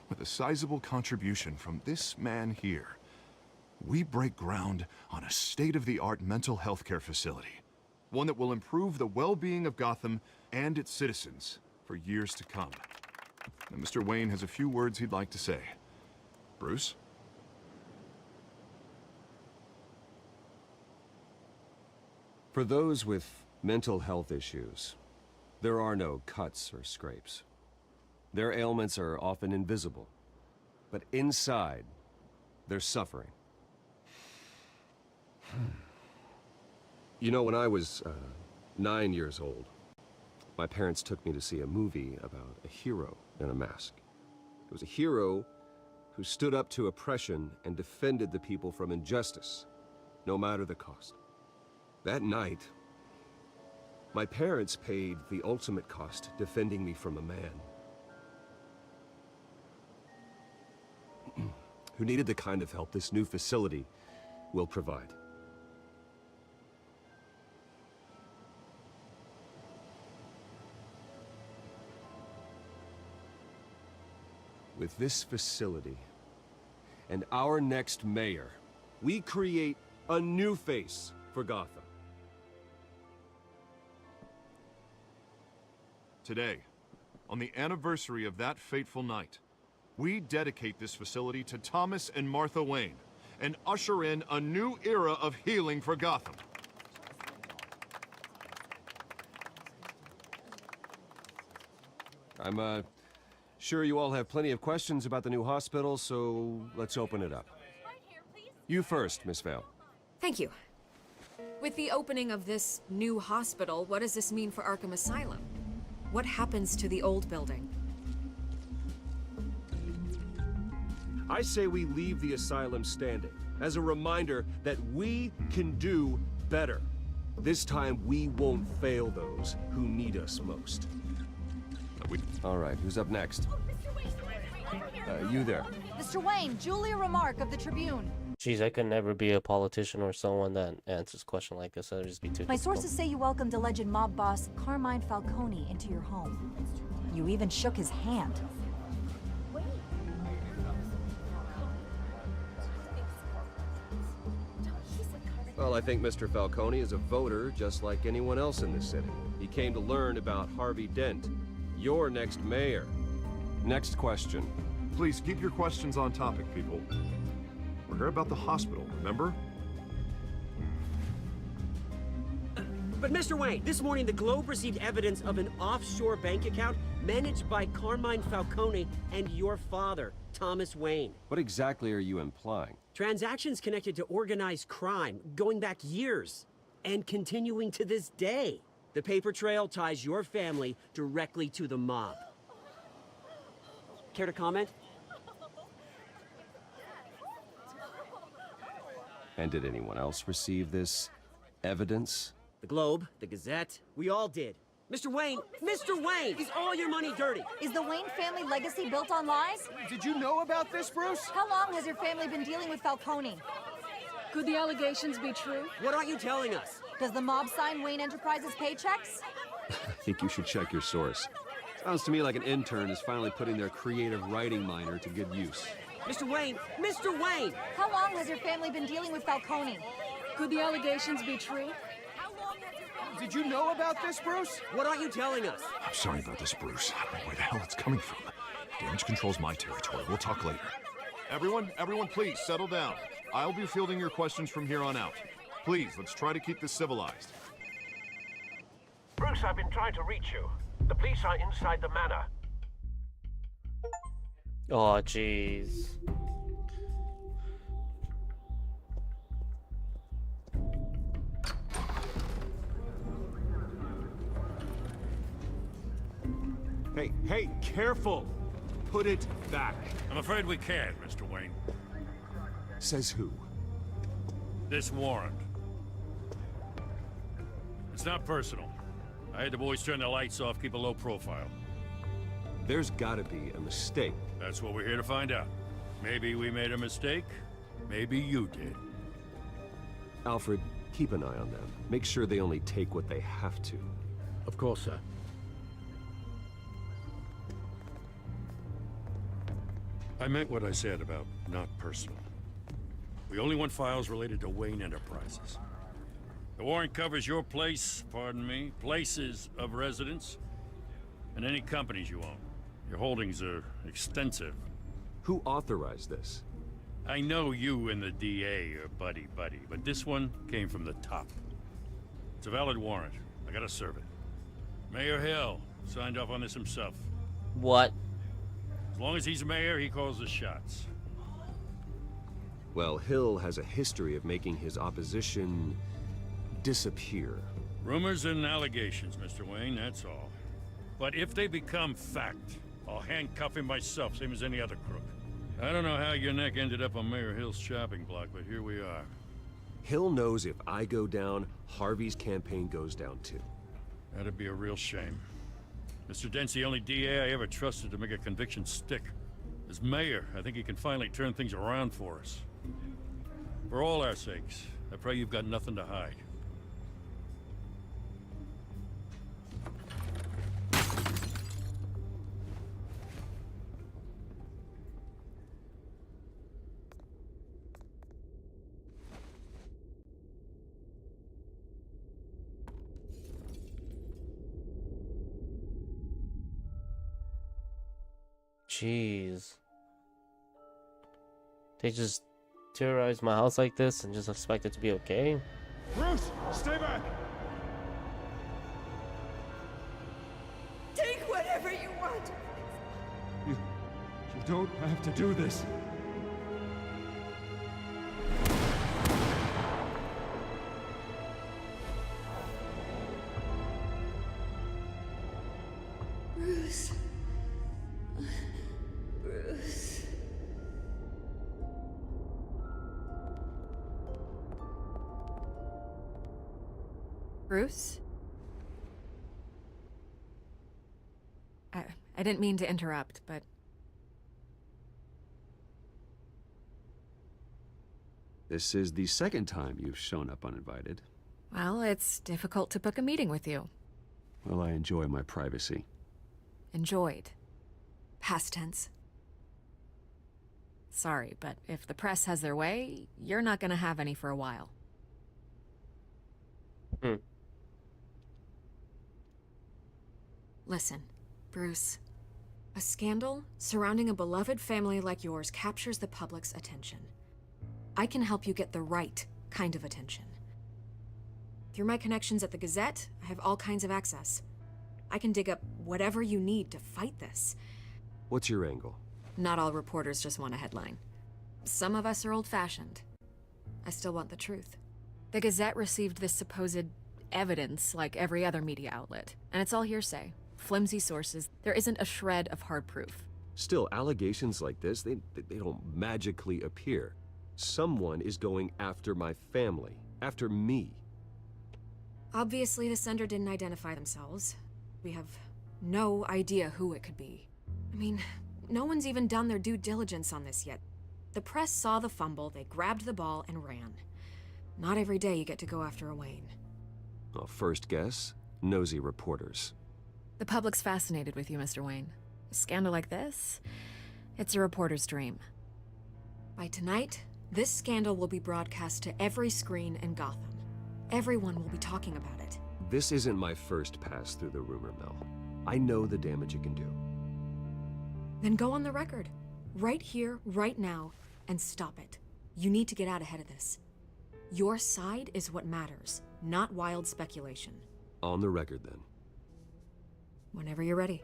with a sizable contribution from this man here, we break ground on a state-of-the-art mental health care facility. One that will improve the well-being of Gotham and its citizens for years to come. And Mr. Wayne has a few words he'd like to say. Bruce? For those with mental health issues, there are no cuts or scrapes. Their ailments are often invisible, but inside, they're suffering. You know, when I was 9 years old, my parents took me to see a movie about a hero in a mask. It was a hero who stood up to oppression and defended the people from injustice, no matter the cost. That night, my parents paid the ultimate cost defending me from a man who needed the kind of help this new facility will provide. With this facility, and our next mayor, we create a new face for Gotham. Today, on the anniversary of that fateful night, we dedicate this facility to Thomas and Martha Wayne, and usher in a new era of healing for Gotham. I'm, sure you all have plenty of questions about the new hospital, so let's open it up. You first, Miss Vale. Thank you. With the opening of this new hospital, what does this mean for Arkham Asylum? What happens to the old building? I say we leave the asylum standing, as a reminder that we can do better. This time, we won't fail those who need us most. All right, who's up next? You there. Mr. Wayne, Julia Remark of the Tribune. Jeez, I could never be a politician or someone that answers a question like this. That'd just be too My difficult. sources say you welcomed alleged mob boss Carmine Falcone into your home. You even shook his hand. Well, I think Mr. Falcone is a voter just like anyone else in this city. He came to learn about Harvey Dent, your next mayor. Next question. Please keep your questions on topic, people. We're here about the hospital, remember? But Mr. Wayne, this morning the Globe received evidence of an offshore bank account managed by Carmine Falcone and your father, Thomas Wayne. What exactly are you implying? Transactions connected to organized crime, going back years, and continuing to this day. The paper trail ties your family directly to the mob. Care to comment? And did anyone else receive this evidence? The Globe, the Gazette, we all did. Mr. Wayne, is all your money dirty? Is the Wayne family legacy built on lies? Did you know about this, Bruce? How long has your family been dealing with Falcone? Could the allegations be true? What aren't you telling us? Does the mob sign Wayne Enterprises paychecks? I think you should check your source. Sounds to me like an intern is finally putting their creative writing minor to good use. Mr. Wayne! How long has your family been dealing with Falcone? Could the allegations be true? Did you know about this, Bruce? What aren't you telling us? I'm sorry about this, Bruce. I don't know where the hell it's coming from. Damage control's my territory. We'll talk later. Everyone, please settle down. I'll be fielding your questions from here on out. Please, let's try to keep this civilized. Bruce, I've been trying to reach you. The police are inside the manor. Oh, jeez. Hey, careful! Put it back. I'm afraid we can't, Mr. Wayne. Says who? This warrant. It's not personal. I had the boys turn the lights off, keep a low profile. There's gotta be a mistake. That's what we're here to find out. Maybe we made a mistake. Maybe you did. Alfred, keep an eye on them. Make sure they only take what they have to. Of course, sir. I meant what I said about not personal. We only want files related to Wayne Enterprises. The warrant covers your place, pardon me, places of residence, and any companies you own. Your holdings are extensive. Who authorized this? I know you and the DA are buddy-buddy, but this one came from the top. It's a valid warrant. I gotta serve it. Mayor Hill signed off on this himself. What? As long as he's mayor, he calls the shots. Well, Hill has a history of making his opposition disappear. Rumors and allegations, Mr. Wayne, that's all. But if they become fact, I'll handcuff him myself, same as any other crook. I don't know how your neck ended up on Mayor Hill's chopping block, but here we are. Hill knows if I go down, Harvey's campaign goes down too. That'd be a real shame. Mr. Dent's the only DA I ever trusted to make a conviction stick. As mayor, I think he can finally turn things around for us. For all our sakes, I pray you've got nothing to hide. Jeez. They just terrorize my house like this and just expect it to be okay? Bruce, stay back! Take whatever you want! You don't have to do this. Bruce. Bruce. Bruce? I didn't mean to interrupt, but... This is the second time you've shown up uninvited. Well, it's difficult to book a meeting with you. Well, I enjoy my privacy. Enjoyed. Past tense. Sorry, but if the press has their way, you're not gonna have any for a while. Listen, Bruce. A scandal surrounding a beloved family like yours captures the public's attention. I can help you get the right kind of attention. Through my connections at the Gazette, I have all kinds of access. I can dig up whatever you need to fight this. What's your angle? Not all reporters just want a headline. Some of us are old-fashioned. I still want the truth. The Gazette received this supposed evidence like every other media outlet, and it's all hearsay. Flimsy sources. There isn't a shred of hard proof. Still, allegations like this, they don't magically appear. Someone is going after my family, after me. Obviously, the sender didn't identify themselves. We have no idea who it could be. I mean, no one's even done their due diligence on this yet. The press saw the fumble, they grabbed the ball and ran. Not every day you get to go after a Wayne. Well, first guess, nosy reporters. The public's fascinated with you, Mr. Wayne. A scandal like this, it's a reporter's dream. By tonight, this scandal will be broadcast to every screen in Gotham. Everyone will be talking about it. This isn't my first pass through the rumor mill. I know the damage it can do. Then go on the record. Right here, right now, and stop it. You need to get out ahead of this. Your side is what matters, not wild speculation. On the record, then. Whenever you're ready.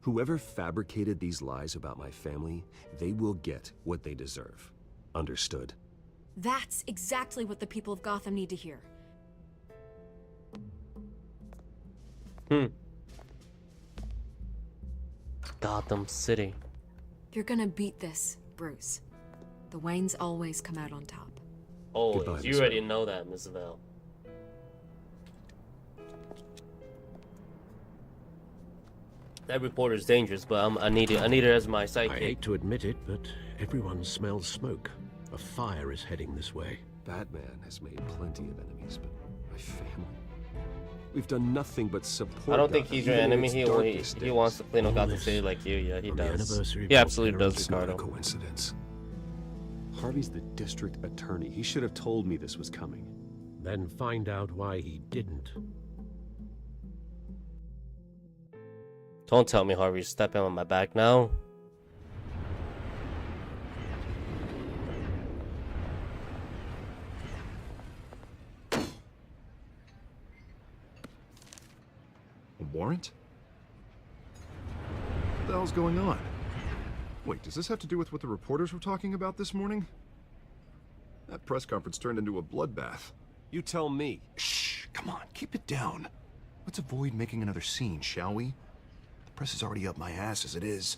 Whoever fabricated these lies about my family, they will get what they deserve. Understood? That's exactly what the people of Gotham need to hear. Gotham City. You're gonna beat this, Bruce. The Waynes always come out on top. Oh, Goodbye, you Miss already Vale. know that, Miss Vale. That reporter's dangerous, but I need her as my sidekick. I hate to admit it, but everyone smells smoke. A fire is heading this way. Batman has made plenty of enemies, but my family? We've done nothing but support. I don't think Gotham, he's your even in enemy. its He darkest wants days. to clean up Gotham Yes. City like you. Yeah, he On the does. anniversary of He your absolutely does, It's not a Ricardo. coincidence. Harvey's the district attorney. He should have told me this was coming. Then find out why he didn't. Don't tell me Harvey's stepping on my back now. A warrant? What the hell's going on? Wait, does this have to do with what the reporters were talking about this morning? That press conference turned into a bloodbath. You tell me. Shh, come on, keep it down. Let's avoid making another scene, shall we? The press is already up my ass as it is.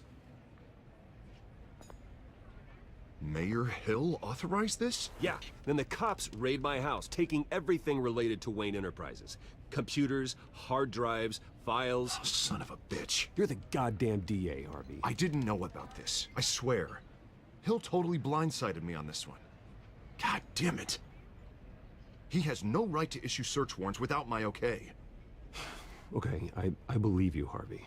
Mayor Hill authorized this? Yeah, then the cops raid my house, taking everything related to Wayne Enterprises. Computers, hard drives, files. Oh, son of a bitch. You're the goddamn DA, Harvey. I didn't know about this. I swear. Hill totally blindsided me on this one. God damn it. He has no right to issue search warrants without my okay. Okay, I believe you, Harvey.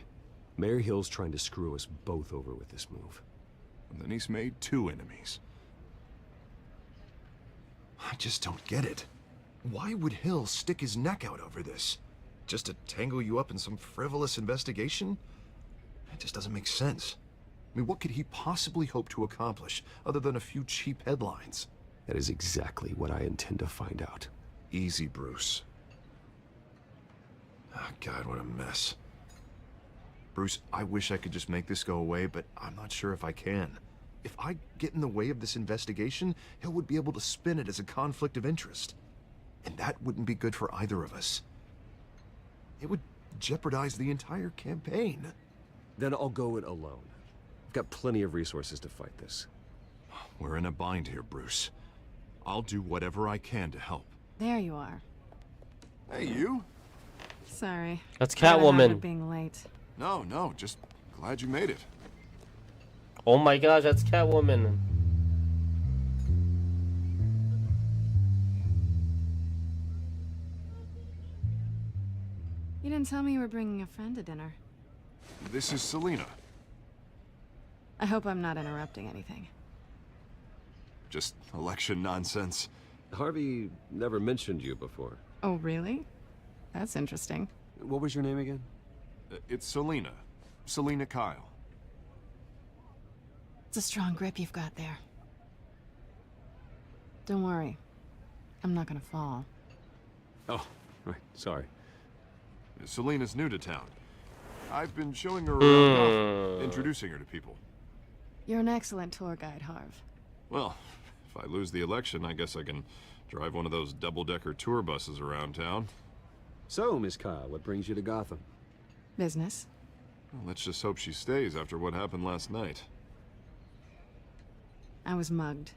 Mayor Hill's trying to screw us both over with this move. And then he's made 2 enemies. I just don't get it. Why would Hill stick his neck out over this? Just to tangle you up in some frivolous investigation? It just doesn't make sense. I mean, what could he possibly hope to accomplish other than a few cheap headlines? That is exactly what I intend to find out. Easy, Bruce. Oh, God, what a mess. Bruce, I wish I could just make this go away, but I'm not sure if I can. If I get in the way of this investigation, Hill would be able to spin it as a conflict of interest. And that wouldn't be good for either of us. It would jeopardize the entire campaign. Then I'll go it alone. I've got plenty of resources to fight this. We're in a bind here, Bruce. I'll do whatever I can to help. There you are. Hey, you? Sorry. That's Sorry about Catwoman. being late. No, just glad you made it. Oh my gosh, that's Catwoman. You didn't tell me you were bringing a friend to dinner. This is Selina. I hope I'm not interrupting anything. Just election nonsense. Harvey never mentioned you before. Oh, really? That's interesting. What was your name again? It's Selina. Selina Kyle. It's a strong grip you've got there. Don't worry. I'm not gonna fall. Oh, right. Sorry. Selina's new to town. I've been showing her around, introducing her to people. You're an excellent tour guide, Harv. Well, if I lose the election, I guess I can drive one of those double-decker tour buses around town. So, Miss Kyle, what brings you to Gotham? Business. Well, let's just hope she stays after what happened last night. I was mugged.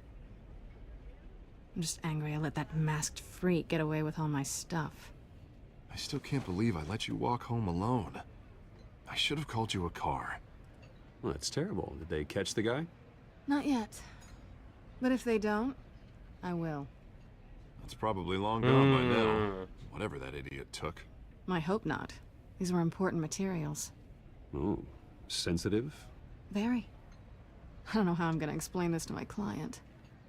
I'm just angry I let that masked freak get away with all my stuff. I still can't believe I let you walk home alone. I should have called you a car. Well, that's terrible. Did they catch the guy? Not yet. But if they don't, I will. That's probably long gone by now. Whatever that idiot took. I hope not. These were important materials. Ooh, sensitive? Very. I don't know how I'm gonna explain this to my client.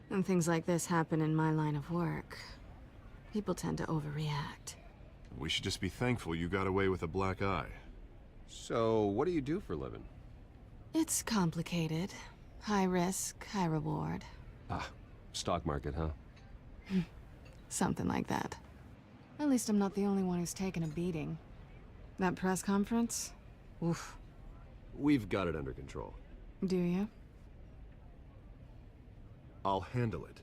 When things like this happen in my line of work, people tend to overreact. We should just be thankful you got away with a black eye. So, what do you do for a living? It's complicated. High risk, high reward. Ah, stock market, huh? Something like that. At least I'm not the only one who's taken a beating. That press conference? Oof. We've got it under control. Do you? I'll handle it.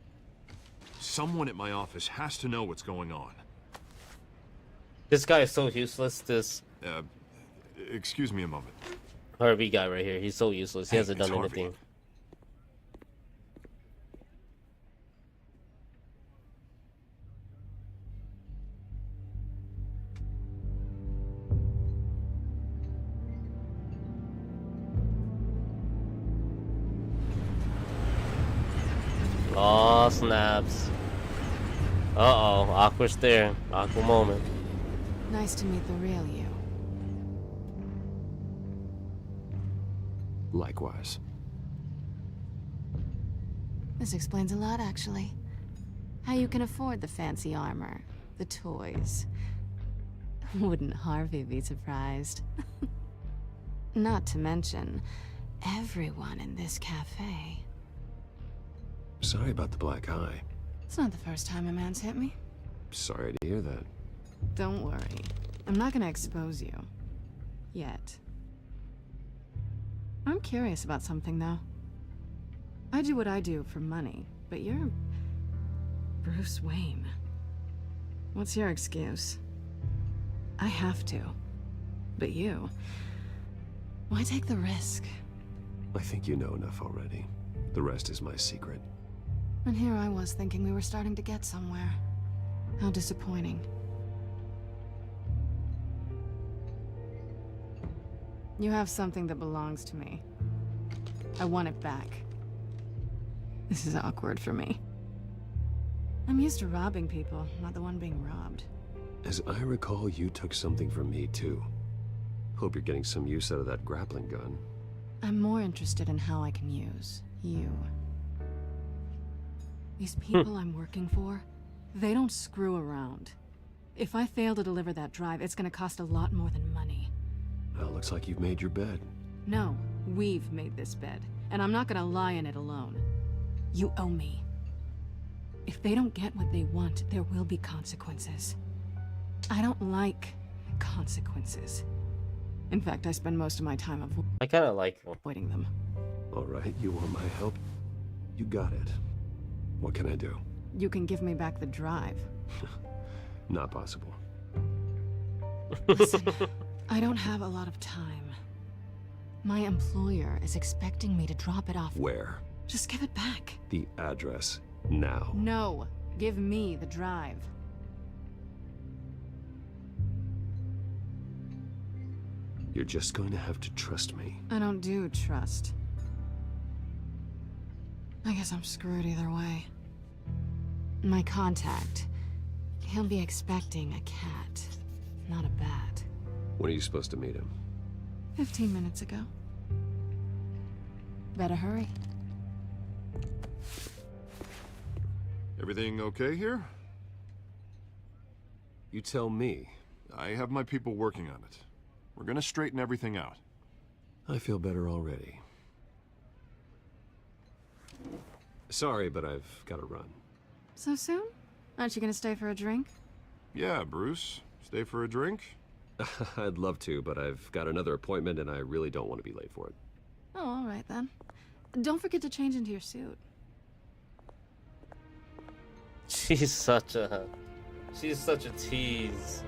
Someone at my office has to know what's going on. This guy is so useless. This excuse me a moment. Harvey guy right here. He's so useless. He hasn't done Harvey. anything. Oh, snaps. Uh-oh. Awkward stare. Awkward moment. Nice to meet the real you. Likewise. This explains a lot, actually. How you can afford the fancy armor, the toys. Wouldn't Harvey be surprised? Not to mention, everyone in this cafe. Sorry about the black eye. It's not the first time a man's hit me. Sorry to hear that. Don't worry. I'm not gonna expose you. Yet. I'm curious about something, though. I do what I do for money, but you're... Bruce Wayne. What's your excuse? I have to. But you... Why take the risk? I think you know enough already. The rest is my secret. And here I was thinking we were starting to get somewhere. How disappointing. You have something that belongs to me. I want it back. This is awkward for me. I'm used to robbing people, not the one being robbed. As I recall, you took something from me, too. Hope you're getting some use out of that grappling gun. I'm more interested in how I can use you. These people I'm working for, they don't screw around. If I fail to deliver that drive, it's gonna cost a lot more than money. Well, looks like you've made your bed. No, we've made this bed, and I'm not gonna lie in it alone. You owe me. If they don't get what they want, there will be consequences. I don't like consequences. In fact, I spend most of my time I kind of like avoiding them. All right, you want my help? You got it. What can I do? You can give me back the drive. Not possible. Listen, I don't have a lot of time. My employer is expecting me to drop it off. Where? Just give it back. The address, now. No, give me the drive. You're just going to have to trust me. I don't do trust. I guess I'm screwed either way. My contact, he'll be expecting a cat, not a bat. When are you supposed to meet him? 15 minutes ago. Better hurry. Everything okay here? You tell me. I have my people working on it. We're gonna straighten everything out. I feel better already. Sorry, but I've got to run. So soon? Aren't you gonna stay for a drink? Yeah, Bruce. Stay for a drink? I'd love to, but I've got another appointment and I really don't want to be late for it. Oh, all right then. Don't forget to change into your suit. She's such a tease.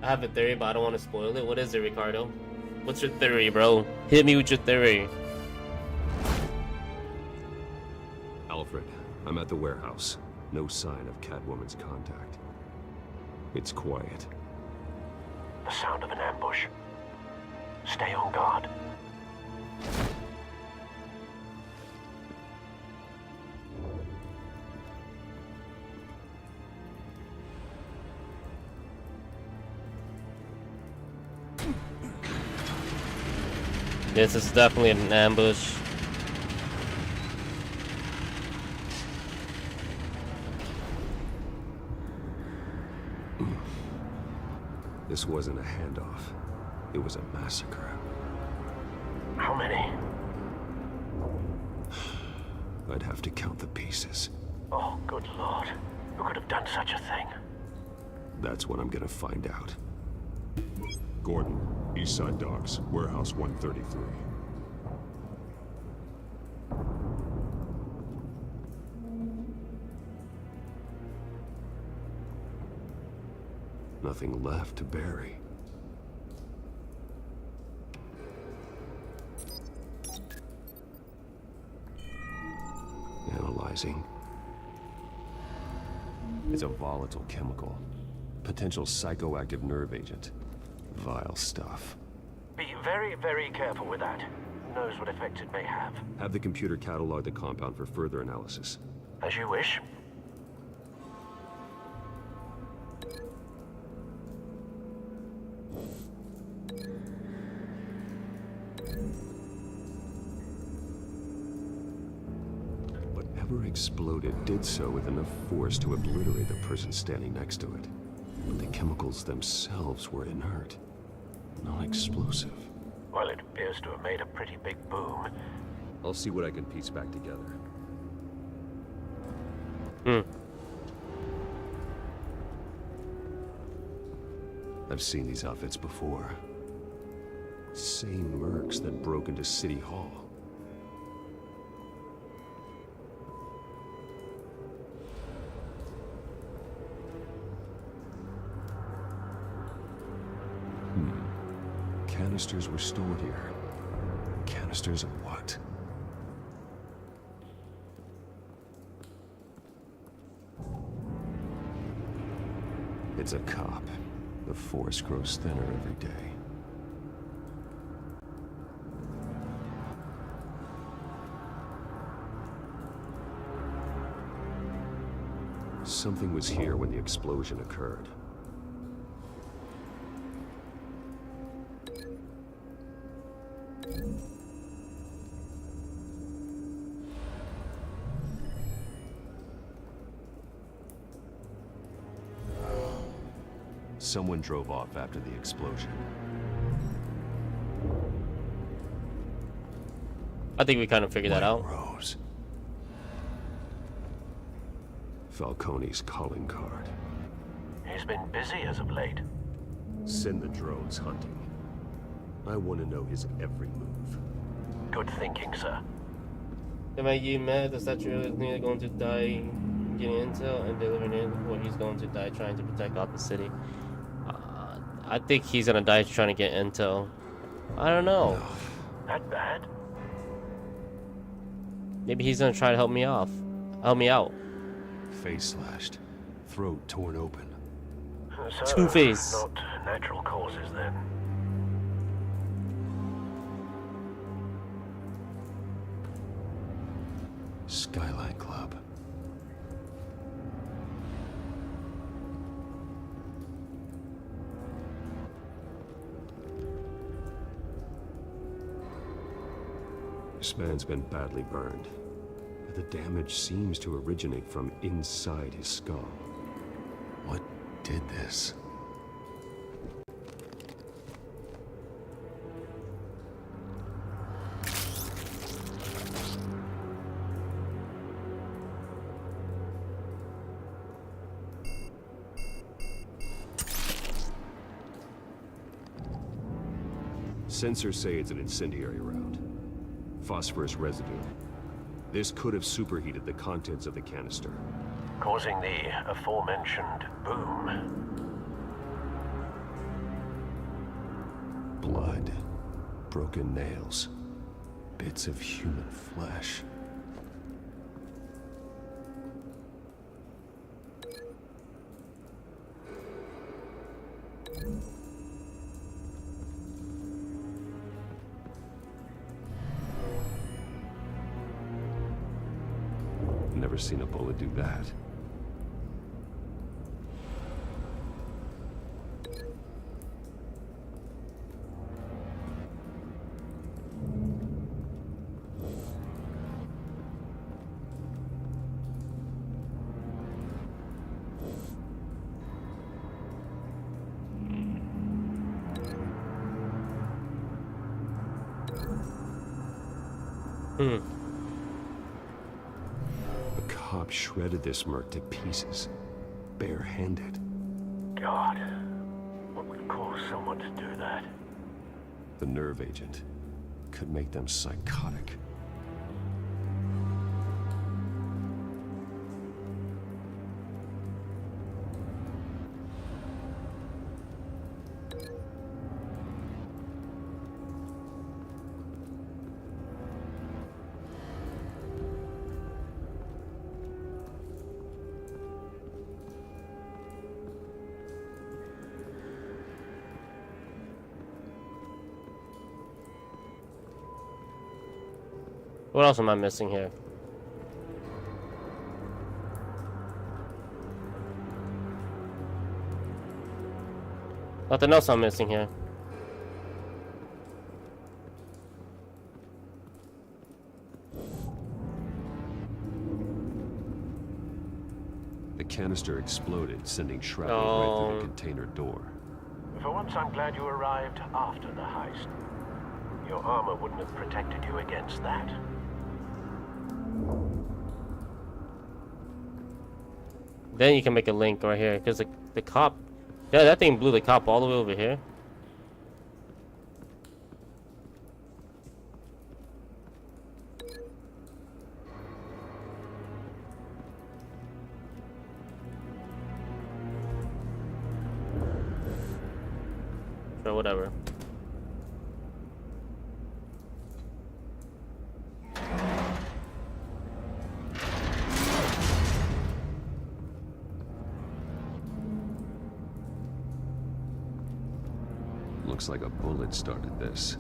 I have a theory, but I don't want to spoil it. What is it, Ricardo? What's your theory, bro? Hit me with your theory. Alfred, I'm at the warehouse. No sign of Catwoman's contact. It's quiet. The sound of an ambush. Stay on guard. This is definitely an ambush. This wasn't a handoff. It was a massacre. How many? I'd have to count the pieces. Oh, good lord. Who could have done such a thing? That's what I'm gonna find out. Gordon, Eastside Docks, Warehouse 133. Nothing left to bury. Analyzing. It's a volatile chemical. Potential psychoactive nerve agent. Vile stuff. Be very, very careful with that. Who knows what effects it may have. Have the computer catalog the compound for further analysis. As you wish. Whatever exploded did so with enough force to obliterate the person standing next to it. But the chemicals themselves were inert, non-explosive. Well, it appears to have made a pretty big boom. I'll see what I can piece back together. I've seen these outfits before. Same mercs that broke into City Hall. canisters were stored here. Canisters of what? It's a cop. The force grows thinner every day. Something was here when the explosion occurred. Someone drove off after the explosion. I think we kind of figured that out. Rose. Falcone's calling card. He's been busy as of late. Send the drones hunting. I want to know his every move. Good thinking, sir. Am I mad that Statue is neither going to die getting intel and delivering it, or he's going to die trying to protect Gotham City? I think he's gonna die trying to get intel. I don't know. That bad? Maybe he's gonna try to help me out. Face slashed, throat torn open. So, Two-Face. Not natural causes then. Skyline Club. This man's been badly burned. The damage seems to originate from inside his skull. What did this? Sensors say it's an incendiary round. Phosphorus residue. This could have superheated the contents of the canister, Causing the aforementioned boom. Blood, broken nails, bits of human flesh. Never seen a bullet do that. The cop shredded this merc to pieces, bare-handed. God, what would cause someone to do that? The nerve agent could make them psychotic. What else am I missing here? Nothing else I'm missing here. The canister exploded, sending shrapnel right through the container door. For once, I'm glad you arrived after the heist. Your armor wouldn't have protected you against that. Then you can make a link right here, because the cop, yeah, that thing blew the cop all the way over here. Sure, whatever. Looks like a bullet started this.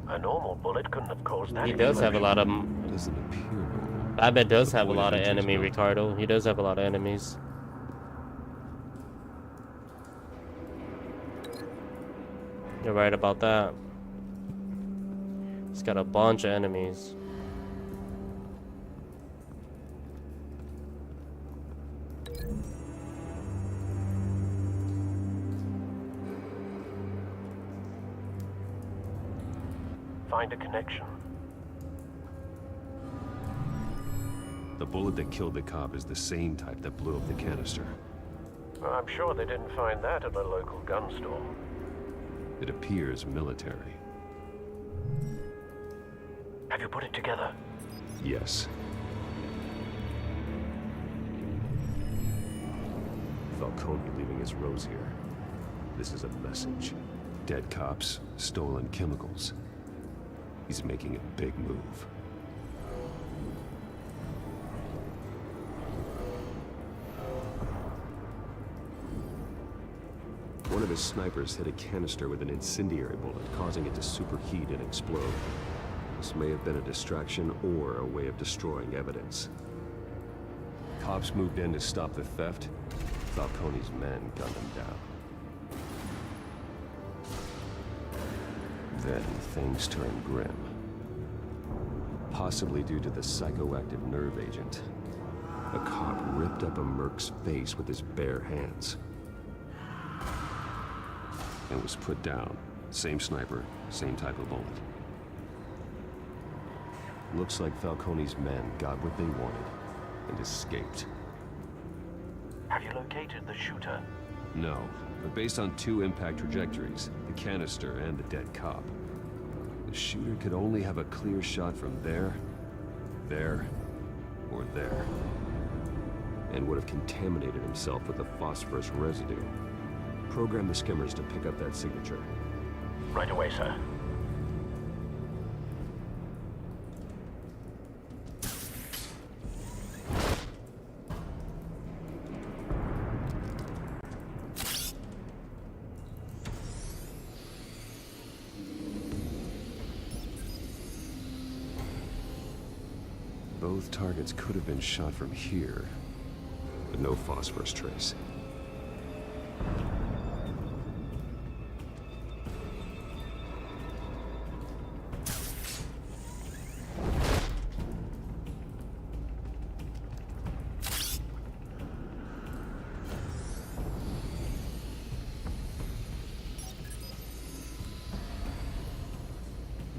A normal bullet couldn't have caused that. He does have a lot of... Doesn't appear normal. I bet does have a lot of enemy, Ricardo. He does have a lot of enemies. You're right about that. He's got a bunch of enemies. Find a connection. The bullet that killed the cop is the same type that blew up the canister. Well, I'm sure they didn't find that at a local gun store. It appears military. Have you put it together? Yes. Falcone leaving his rose here. This is a message. Dead cops, stolen chemicals. He's making a big move. One of his snipers hit a canister with an incendiary bullet, causing it to superheat and explode. This may have been a distraction or a way of destroying evidence. Cops moved in to stop the theft. Falcone's men gunned him down. Then things turned grim. Possibly due to the psychoactive nerve agent. A cop ripped up a merc's face with his bare hands. And was put down. Same sniper, same type of bullet. Looks like Falcone's men got what they wanted and escaped. Have you located the shooter? No, but based on two impact trajectories, the canister and the dead cop, the shooter could only have a clear shot from there, or there, and would have contaminated himself with the phosphorus residue. Program the skimmers to pick up that signature. Right away, sir. Both targets could have been shot from here, but no phosphorus trace.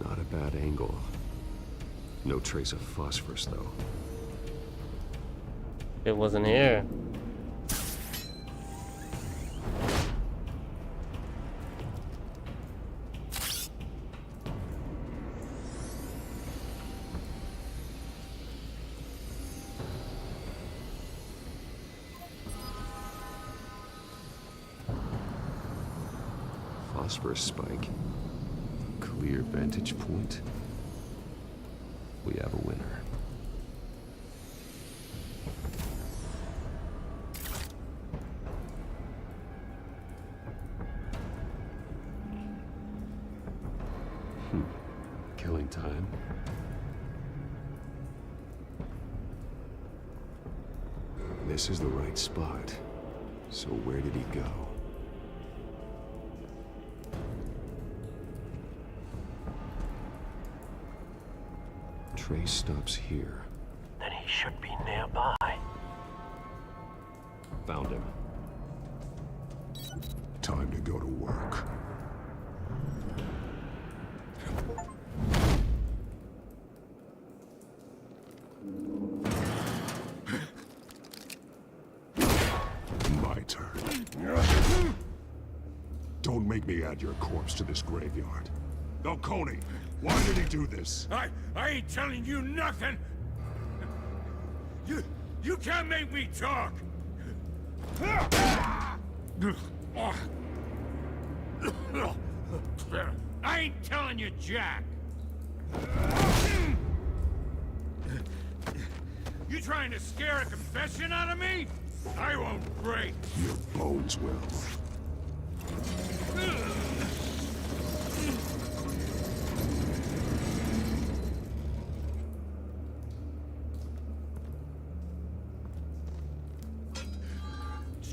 Not a bad angle. No trace of phosphorus, though. It wasn't here. Phosphorus spike. Clear vantage point. We have a winner. Killing time. This is the right spot. So where did he go? Trace stops here. Then he should be nearby. Found him. Time to go to work. My turn. Don't make me add your corpse to this graveyard. Falcone, why did he do this? I ain't telling you nothing. You can't make me talk. I ain't telling you jack. You trying to scare a confession out of me? I won't break. Your bones will.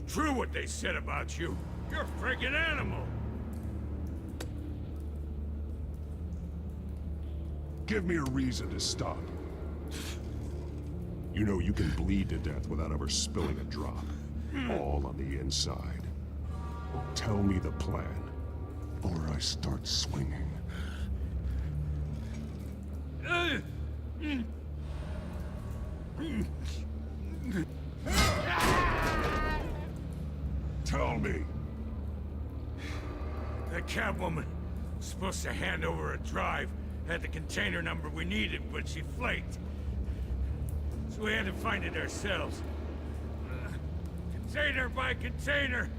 true what they said about you. You're a freaking animal. Give me a reason to stop. You know you can bleed to death without ever spilling a drop. All on the inside. Tell me the plan, or I start swinging. Tell me. That Catwoman was supposed to hand over a drive, had the container number we needed, but she flaked. So we had to find it ourselves. Container by container.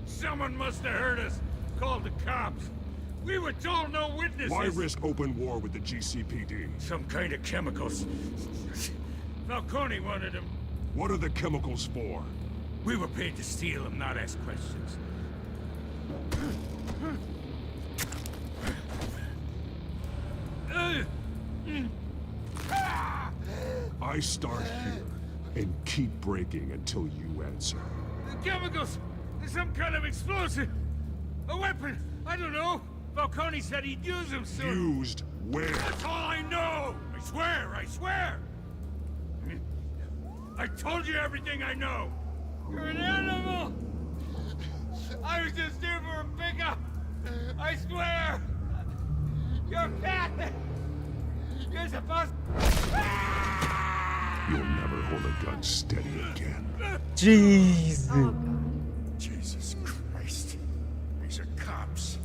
Someone must have heard us, called the cops. We were told no witnesses. Why risk open war with the GCPD? Some kind of chemicals. Falcone wanted them. What are the chemicals for? We were paid to steal them, not ask questions. I start here and keep breaking until you answer. The chemicals! There's some kind of explosive! A weapon! I don't know! Falcone said he'd use them soon! Used where? That's all I know! I swear! I swear! I told you everything I know! You're an animal! I was just here for a pickup! I swear! You're a cat! You're supposed... You'll never hold a gun steady again. Jeez. Oh, Jesus Christ. These are cops.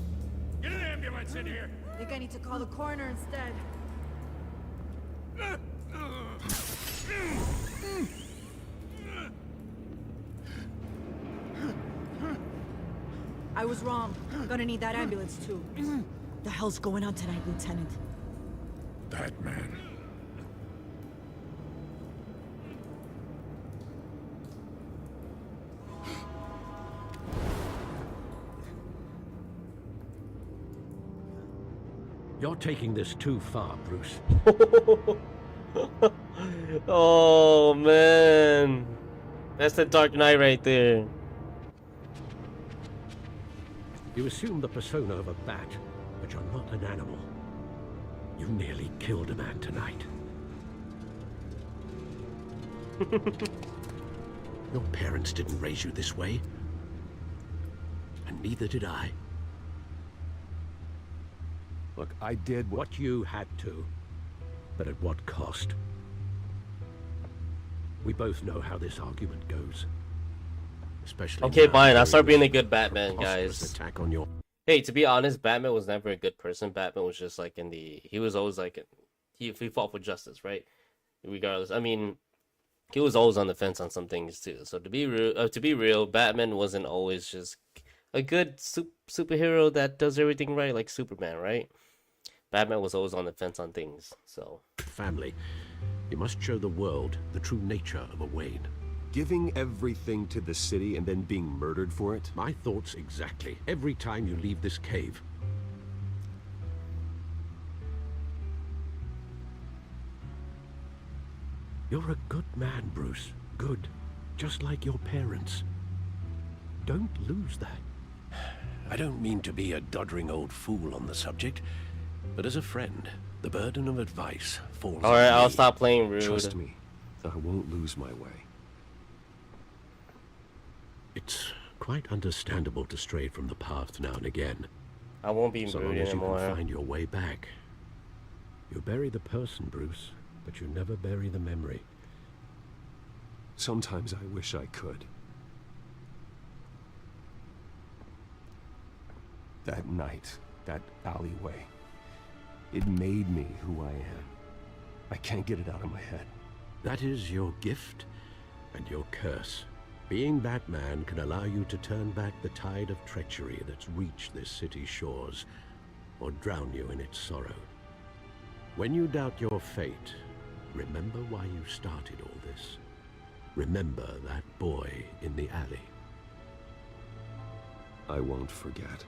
Get an ambulance in here. I think I need to call the coroner instead. I was wrong. I'm gonna need that ambulance too. The hell's going on tonight, Lieutenant? Batman. You're taking this too far, Bruce. Oh, man. That's the Dark Knight right there. You assume the persona of a bat, but you're not an animal. You nearly killed a man tonight. Your parents didn't raise you this way. And neither did I. Look, I did what you had to, but at what cost? We both know how this argument goes. Especially okay, fine. I'll start being a good Batman, guys. Attack on your... Hey, to be honest, Batman was never a good person. Batman was just like he was always like, he fought for justice, right? Regardless, I mean, he was always on the fence on some things too. So to be real, Batman wasn't always just a good superhero that does everything right, like Superman, right? Batman was always on the fence on things. So family, you must show the world the true nature of a Wayne. Giving everything to the city and then being murdered for it? My thoughts exactly. Every time you leave this cave. You're a good man, Bruce. Good. Just like your parents. Don't lose that. I don't mean to be a doddering old fool on the subject, but as a friend, the burden of advice falls on me. Alright, I'll stop playing rude. Trust me, I won't lose my way. It's quite understandable to stray from the path now and again. I won't be so rude long as anymore. You can find your way back. You bury the person, Bruce, but you never bury the memory. Sometimes I wish I could. That night, that alleyway, it made me who I am. I can't get it out of my head. That is your gift and your curse. Being Batman can allow you to turn back the tide of treachery that's reached this city's shores, or drown you in its sorrow. When you doubt your fate, remember why you started all this. Remember that boy in the alley. I won't forget.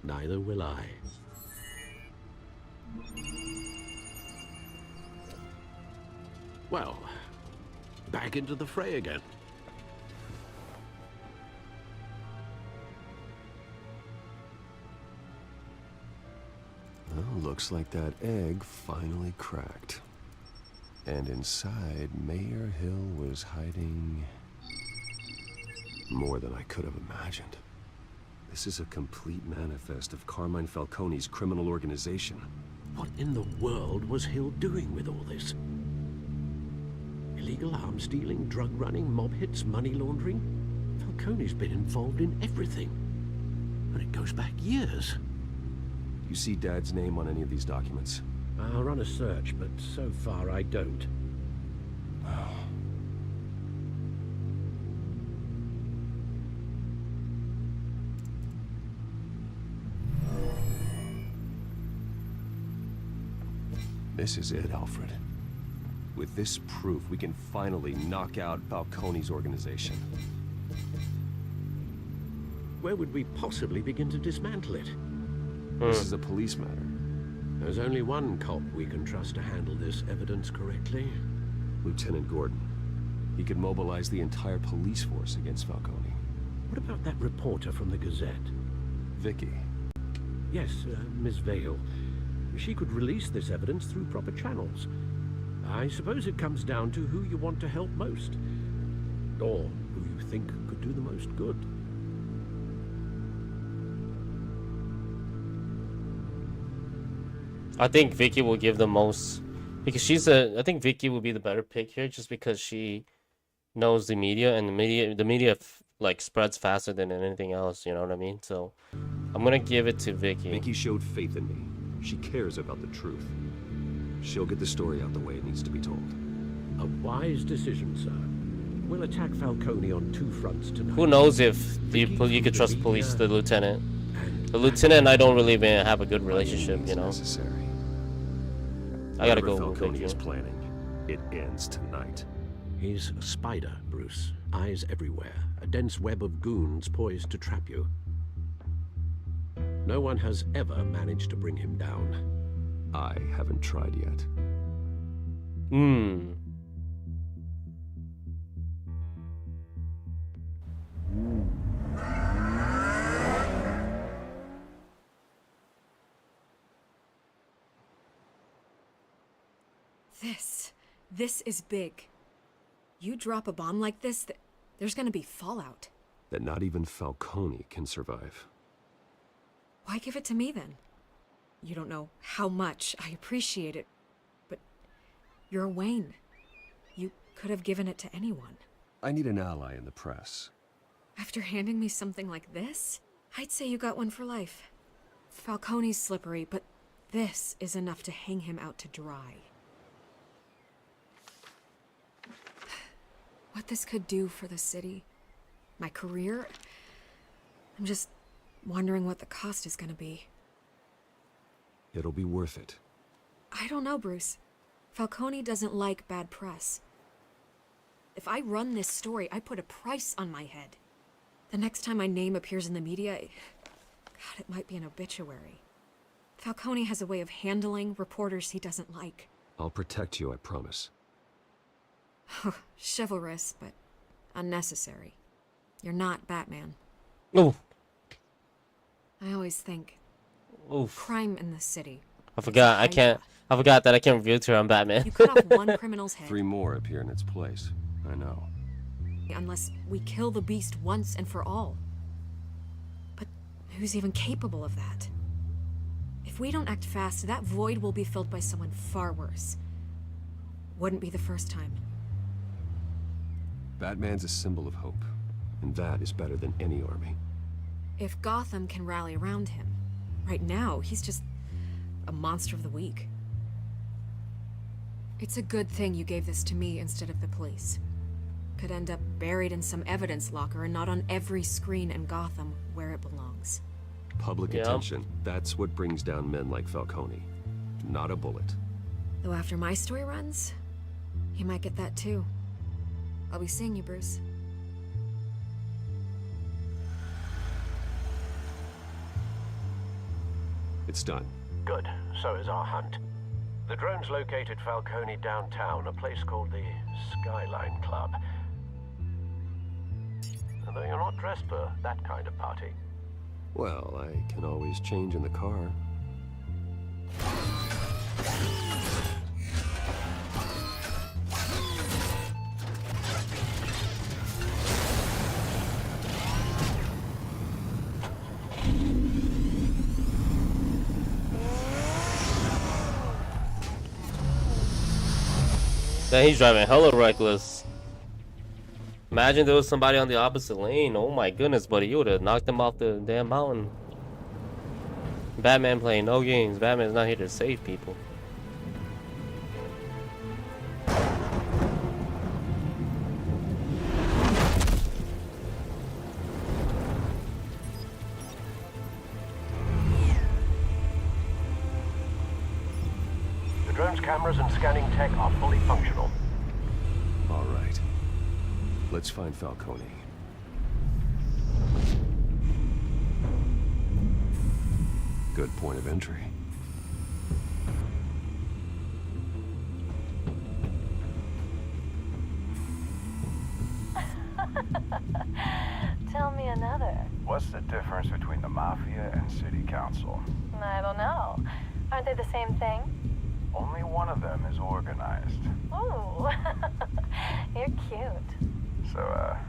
Neither will I. Well, back into the fray again. Well, looks like that egg finally cracked. And inside, Mayor Hill was hiding more than I could have imagined. This is a complete manifest of Carmine Falcone's criminal organization. What in the world was Hill doing with all this? Illegal arms dealing, drug running, mob hits, money laundering? Falcone's been involved in everything. And it goes back years. You see Dad's name on any of these documents? I'll run a search, but so far I don't. This is it, Alfred. With this proof, we can finally knock out Falcone's organization. Where would we possibly begin to dismantle it? This is a police matter. There's only one cop we can trust to handle this evidence correctly. Lieutenant Gordon. He could mobilize the entire police force against Falcone. What about that reporter from the Gazette? Vicky. Yes, Miss Vale. She could release this evidence through proper channels. I suppose it comes down to who you want to help most. Or who you think could do the most good. I think Vicky will give the most, because I think Vicky will be the better pick here, just because she knows the media, and the media like spreads faster than anything else. You know what I mean? So I'm gonna give it to Vicky. Vicky showed faith in me. She cares about the truth. She'll get the story out the way it needs to be told. A wise decision, sir. We'll attack Falcone on two fronts tonight. Who knows if you could trust police the lieutenant? The lieutenant and I don't really even have a good relationship, you know. Necessary. I gotta go. Falcone is planning. It ends tonight. He's a spider, Bruce. Eyes everywhere. A dense web of goons poised to trap you. No one has ever managed to bring him down. I haven't tried yet. This is big. You drop a bomb like this, there's gonna be fallout. That not even Falcone can survive. Why give it to me then? You don't know how much I appreciate it, but you're Wayne. You could have given it to anyone. I need an ally in the press. After handing me something like this, I'd say you got one for life. Falcone's slippery, but this is enough to hang him out to dry. What this could do for the city, my career, I'm just wondering what the cost is gonna be. It'll be worth it. I don't know, Bruce. Falcone doesn't like bad press. If I run this story, I put a price on my head. The next time my name appears in the media, God, it might be an obituary. Falcone has a way of handling reporters he doesn't like. I'll protect you, I promise. Chivalrous, but unnecessary. You're not Batman. Oh. I always think. Oof. Crime in the city. I forgot. I forgot that I can't reveal to her I'm Batman. You cut off one criminal's head. 3 more appear in its place. I know. Unless we kill the beast once and for all. But who's even capable of that? If we don't act fast, that void will be filled by someone far worse. Wouldn't be the first time. Batman's a symbol of hope, and that is better than any army. If Gotham can rally around him, right now he's just a monster of the week. It's a good thing you gave this to me instead of the police. Could end up buried in some evidence locker and not on every screen in Gotham where it belongs. Public attention, that's what brings down men like Falcone. Not a bullet. Though after my story runs, he might get that too. I'll be seeing you, Bruce. It's done. Good. So is our hunt. The drones located Falcone downtown, a place called the Skyline Club. Although you're not dressed for that kind of party. Well, I can always change in the car. Then he's driving hella reckless. Imagine there was somebody on the opposite lane. Oh my goodness, buddy. You would have knocked him off the damn mountain. Batman playing no games. Batman's not here to save people. The drone's cameras and scanning tech are fully functional. All right. Let's find Falcone. Good point of entry. Tell me another. What's the difference between the Mafia and City Council? I don't know. Aren't they the same thing? Only one of them is organized. Ooh, you're cute. So, are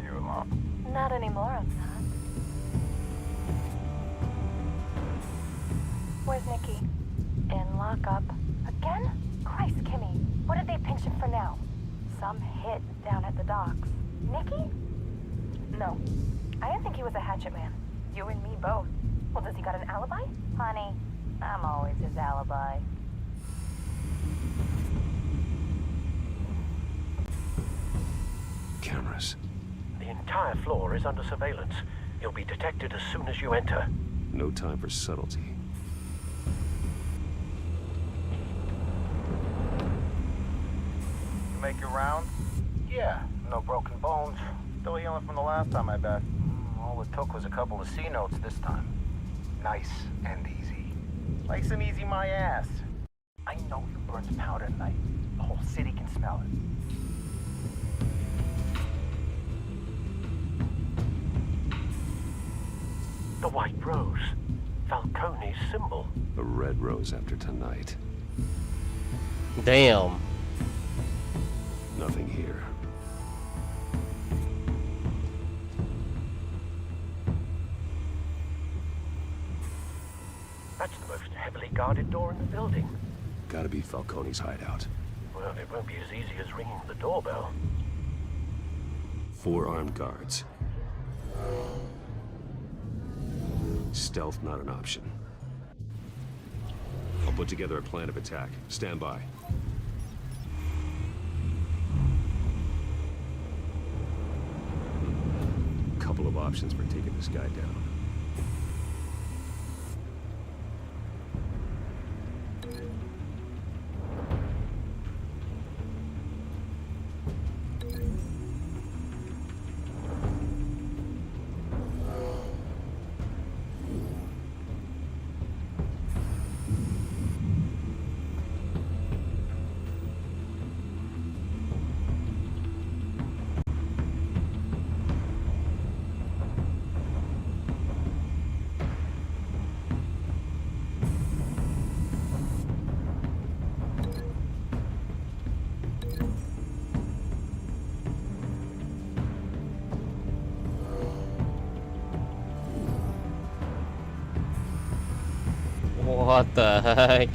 you alone? Not anymore, I'm not. Where's Nikki? In lockup. Again? Christ, Kimmy. What did they pinch him for now? Some hit down at the docks. Nikki? No. I didn't think he was a hatchet man. You and me both. Well, does he got an alibi? Honey, I'm always his alibi. Cameras. The entire floor is under surveillance. You'll be detected as soon as you enter. No time for subtlety. You make your round? Yeah, no broken bones. Still healing from the last time, I bet. All it took was a couple of C notes this time. Nice and easy. Nice and easy, my ass. I know you burned powder tonight. The whole city can smell it. The white rose. Falcone's symbol. A red rose after tonight. Damn. Nothing here. That's the most heavily guarded door in the building. Gotta be Falcone's hideout. Well, it won't be as easy as ringing the doorbell. 4 armed guards. Stealth not an option. I'll put together a plan of attack. Stand by. Couple of options for taking this guy down. What the heck?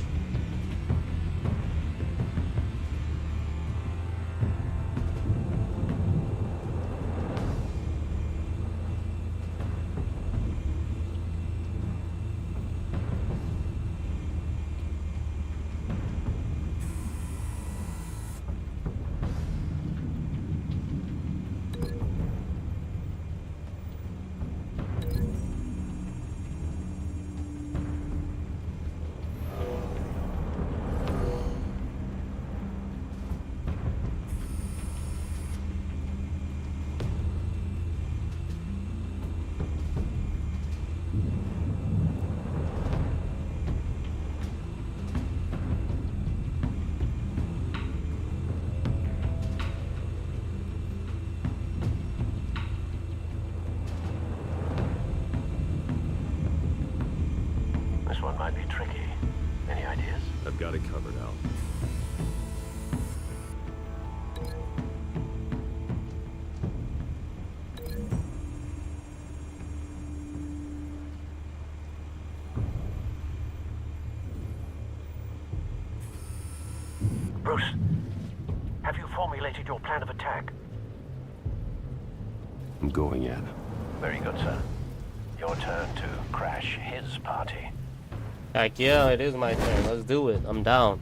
one might be tricky. Any ideas? I've got it covered, Al. Bruce, have you formulated your plan of attack? I'm going in. Very good, sir. Your turn to crash his party. Heck yeah, it is my turn. Let's do it. I'm down.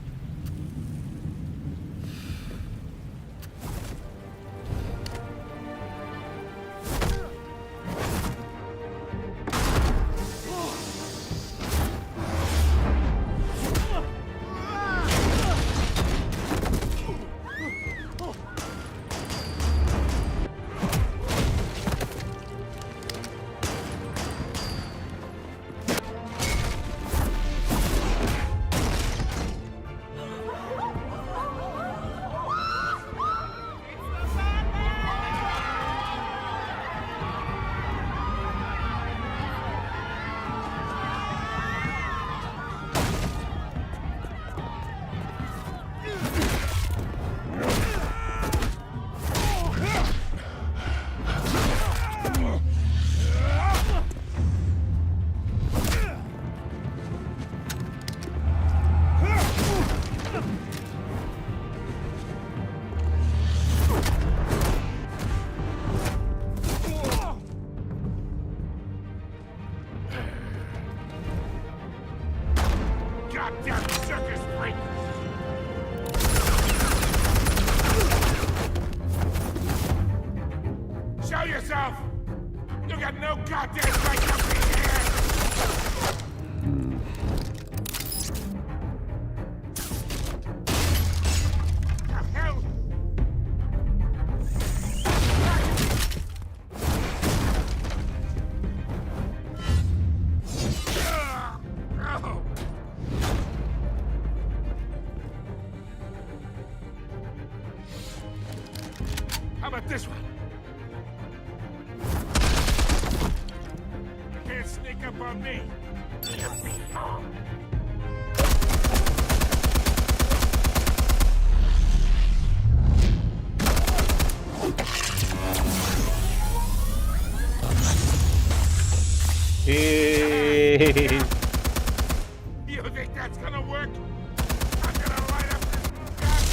Goddamn circus freak! Show yourself! You got no goddamn right up in here! The hell? How about this one? You can't sneak up on me. Jeez. You think that's gonna work? I'm gonna light up this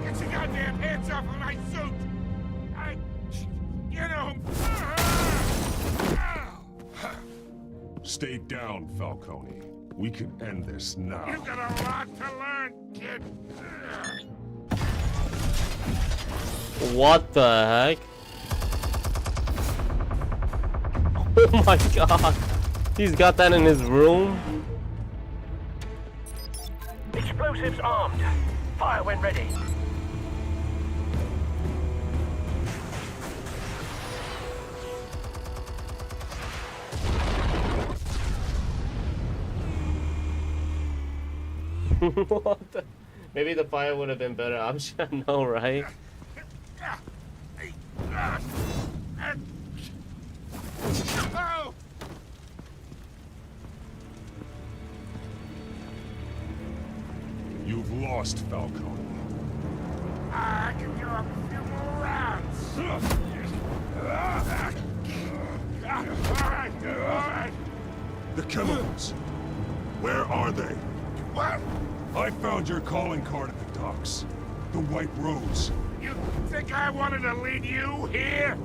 Get your goddamn hands off of my suit! You know... Stay down, Falcone. We can end this now. You got a lot to learn, kid. What the heck? Oh my god. He's got that in his room? Explosives armed. Fire when ready. What the? Maybe the fire would have been better option. No, right? You've lost, Falcone. I can go up a few more rounds. Alright. The chemicals. Where are they? What? I found your calling card at the docks. The White Rose. You think I wanted to lead you here?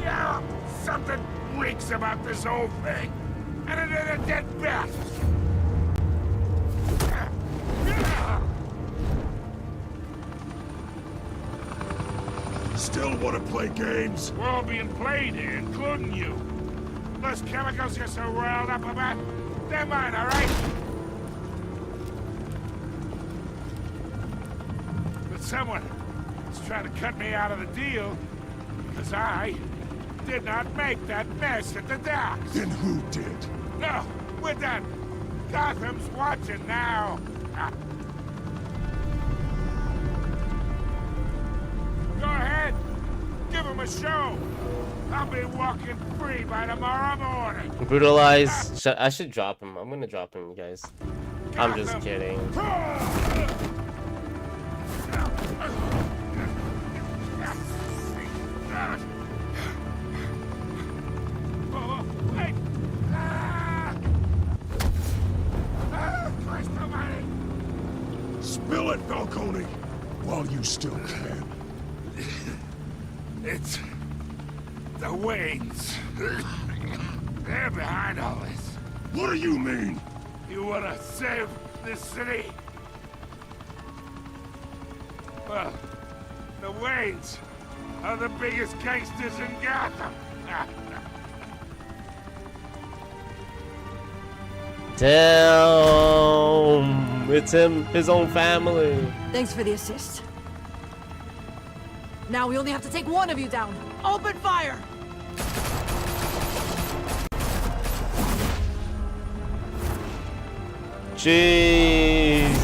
Yeah, something reeks about this whole thing. And it is a dead bat. Still want to play games? We're all being played here, including you. Those chemicals you're so riled up about, they're mine, all right? But someone is trying to cut me out of the deal because I did not make that mess at the docks. Then who did? No, we're done. Gotham's watching now. Go ahead. Give him them a show. I'll be walking free by tomorrow morning. Brutalized. I should drop him. I'm gonna drop him, you guys. I'm just kidding. Spill it, Falcone, while you still can. It's the Waynes. They're behind all this. What do you mean? You wanna save this city? Well, the Waynes are the biggest gangsters in Gotham. Damn! It's him, his own family. Thanks for the assist. Now we only have to take one of you down. Open fire! Jeez.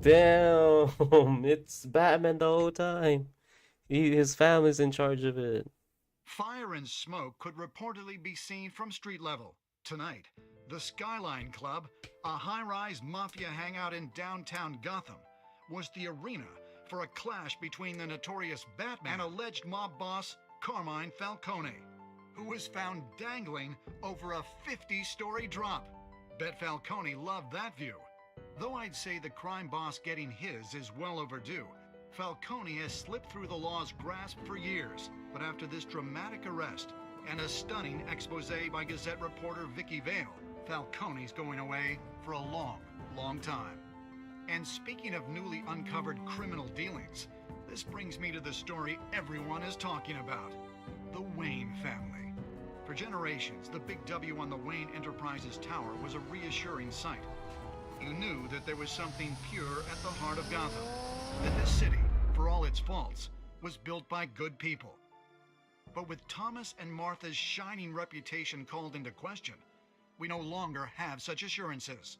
Damn, it's Batman the whole time. His family's in charge of it. Fire and smoke could reportedly be seen from street level. Tonight, the Skyline Club, a high-rise mafia hangout in downtown Gotham, was the arena for a clash between the notorious Batman and alleged mob boss Carmine Falcone, who was found dangling over a 50-story drop. Bet Falcone loved that view. Though I'd say the crime boss getting his is well overdue, Falcone has slipped through the law's grasp for years. But after this dramatic arrest and a stunning expose by Gazette reporter Vicky Vale, Falcone's going away for a long, long time. And speaking of newly uncovered criminal dealings, this brings me to the story everyone is talking about: the Wayne family. For generations, the big W on the Wayne Enterprises Tower was a reassuring sight. You knew that there was something pure at the heart of Gotham, that this city, for all its faults, was built by good people. But with Thomas and Martha's shining reputation called into question, we no longer have such assurances.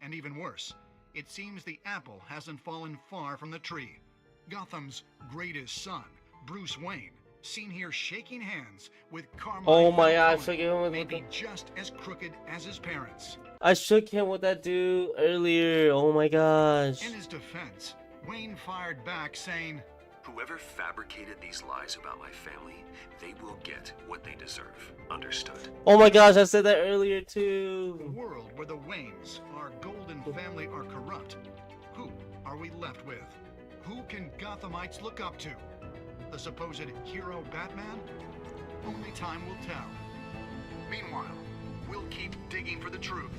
And even worse, it seems the apple hasn't fallen far from the tree. Gotham's greatest son, Bruce Wayne, seen here shaking hands with Carmine. Oh my God, may be just as crooked as his parents. I shook him with that dude earlier. Oh my gosh. In his defense, Wayne fired back saying, "Whoever fabricated these lies about my family, they will get what they deserve. Understood?" Oh my gosh, I said that earlier too. A world where the Waynes, our golden family, are corrupt. Who are we left with? Who can Gothamites look up to? The supposed hero Batman? Only time will tell. Meanwhile, we'll keep digging for the truth.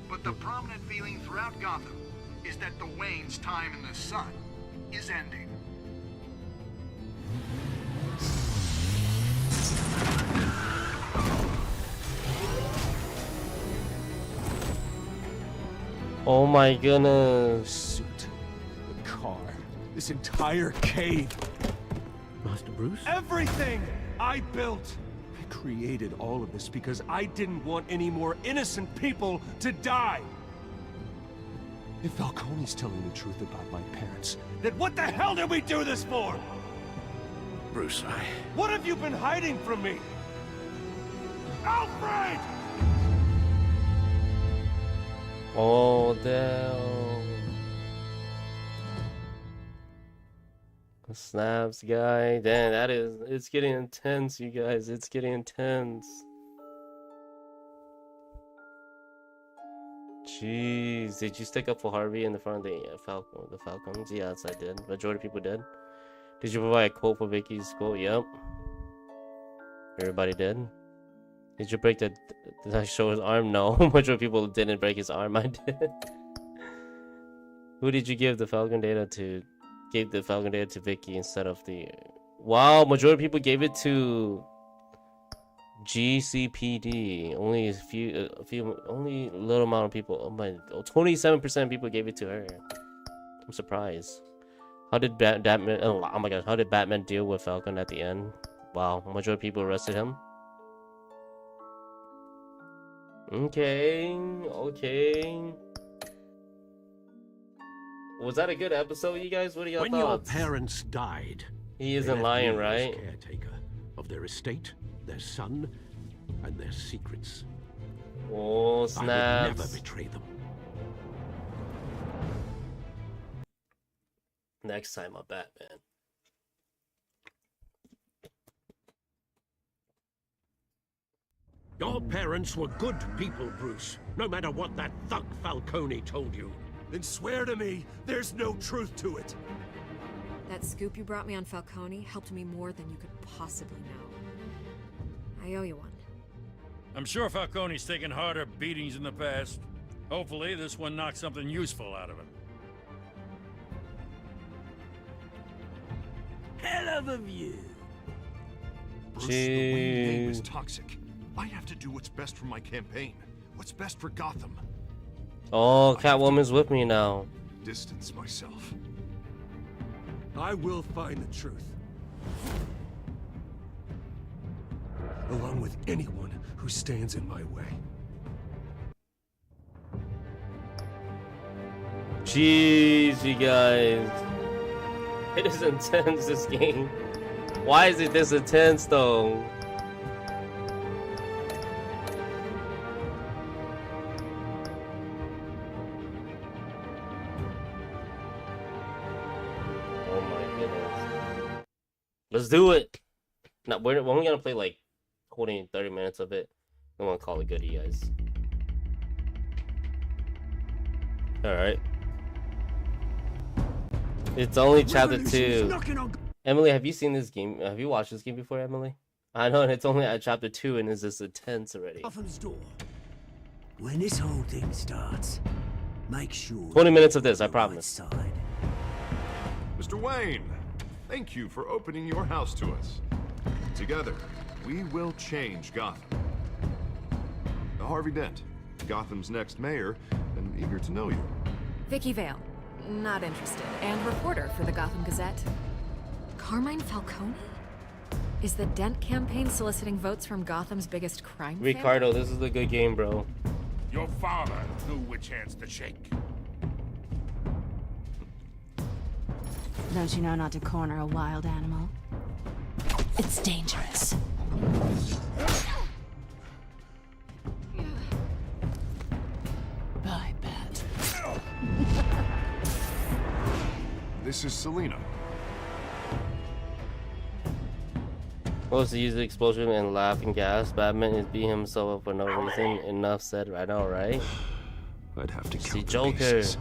But the prominent feeling throughout Gotham is that the Waynes' time in the sun is ending. Oh my goodness. Suit, the car, this entire cave. Master Bruce? Everything I built. I created all of this because I didn't want any more innocent people to die. If Falcone's telling the truth about my parents, then what the hell did we do this for? Bruce, What have you been hiding from me? Alfred! Oh damn. Snaps, guy. Damn, it's getting intense, you guys. It's getting intense. Jeez, did you stick up for Harvey in the front of the Falcons? Yes, I did. Majority of people did. Did you provide a quote for Vicky's quote? Yep. Everybody did. Did you break the... Did I show his arm? No. Majority of people didn't break his arm. I did. Who did you give the Falcon data to? Gave the Falcon data to Vicky instead of the... Wow, majority of people gave it to GCPD. Only a few, only a little amount of people. Oh my, 27% of people gave it to her. I'm surprised. How did Batman? Oh my gosh, how did Batman deal with Falcon at the end? Wow, majority of people arrested him. Okay. Was that a good episode, you guys? What are y'all When thoughts? your parents died, He they isn't left lying, me as right? caretaker of their estate, their son, and their secrets. Oh, I would snaps. never betray them. Next time, I'm Batman. Your parents were good people, Bruce. No matter what that thug Falcone told you. Then swear to me there's no truth to it. That scoop you brought me on Falcone helped me more than you could possibly know. I owe you one. I'm sure Falcone's taken harder beatings in the past. Hopefully, this one knocks something useful out of him. Hell of a view. Bruce, the Wayne name is toxic. I have to do what's best for my campaign. What's best for Gotham. Oh, Catwoman's with me now. Distance myself. I will find the truth. Along with anyone who stands in my way. Jeez, you guys. It is intense, this game. Why is it this intense, though? Oh my goodness. Let's do it! Now, we're only gonna play like 20, 30 minutes of it. I want to call it good, you guys. Alright. It's only chapter 2. Emily, have you seen this game? Have you watched this game before, Emily? I know, and it's only at chapter 2, and it's just intense already. Gotham's door. When this whole thing starts, make sure 20 minutes of this, I promise. Mr. Wayne, thank you for opening your house to us. Together, we will change Gotham. Harvey Dent, Gotham's next mayor, and eager to know you. Vicky Vale, not interested, and reporter for the Gotham Gazette. Carmine Falcone? Is the Dent campaign soliciting votes from Gotham's biggest crime Ricardo, family? this is a good game, bro. Your father knew which hands to shake. Don't you know not to corner a wild animal? It's dangerous. Bye, Bat. This is Selina. Supposed to use the explosion and laugh and gas. Batman is beating himself up for no reason. Enough said. I know, right? I'd have to See count the Joker. pieces.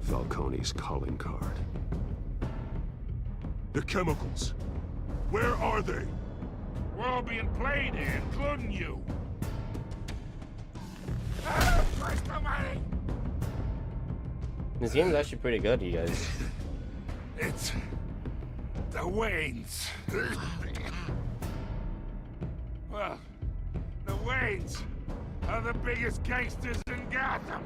Falcone's calling card. The chemicals. Where are they? We're all being played here, including you. Christ almighty! This game is actually pretty good, you guys. It's the Waynes. Well, the Waynes are the biggest gangsters in Gotham.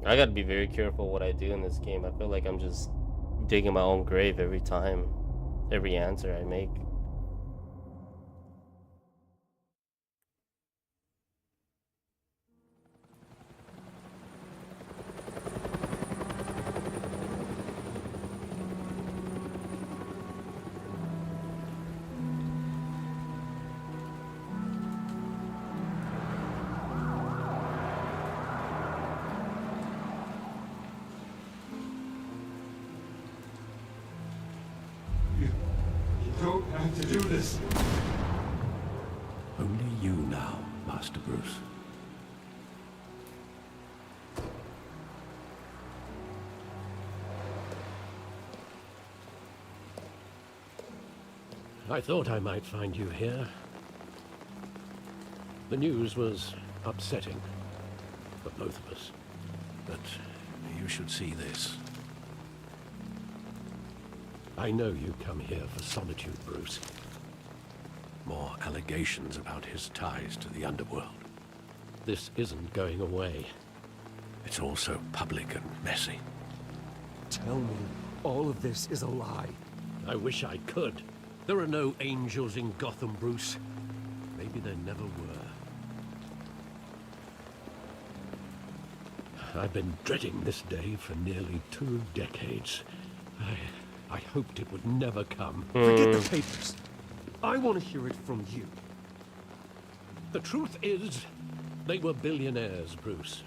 I gotta be very careful what I do in this game. I feel like I'm just digging my own grave every time, every answer I make. To do this. Only you now, Master Bruce. I thought I might find you here. The news was upsetting for both of us, but you should see this. I know you come here for solitude, Bruce. More allegations about his ties to the underworld. This isn't going away. It's all so public and messy. tell me all of this is a lie. I wish I could. There are no angels in Gotham, Bruce. Maybe there never were. I've been dreading this day for nearly 2 decades. I hoped it would never come. Forget the papers. I want to hear it from you. The truth is, they were billionaires, Bruce.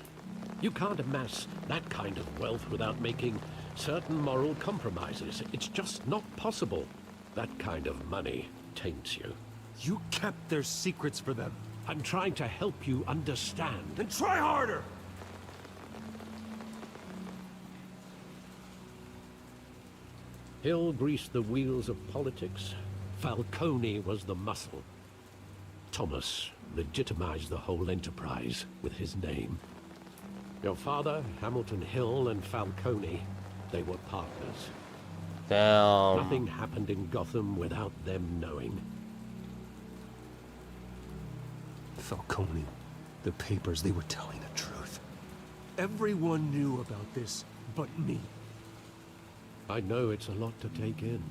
You can't amass that kind of wealth without making certain moral compromises. It's just not possible. That kind of money taints you. You kept their secrets for them. I'm trying to help you understand. Then try harder! Hill greased the wheels of politics. Falcone was the muscle. Thomas legitimized the whole enterprise with his name. Your father, Hamilton Hill, and Falcone, they were partners. Damn. Nothing happened in Gotham without them knowing. Falcone, the papers, they were telling the truth. Everyone knew about this but me. I know it's a lot to take in.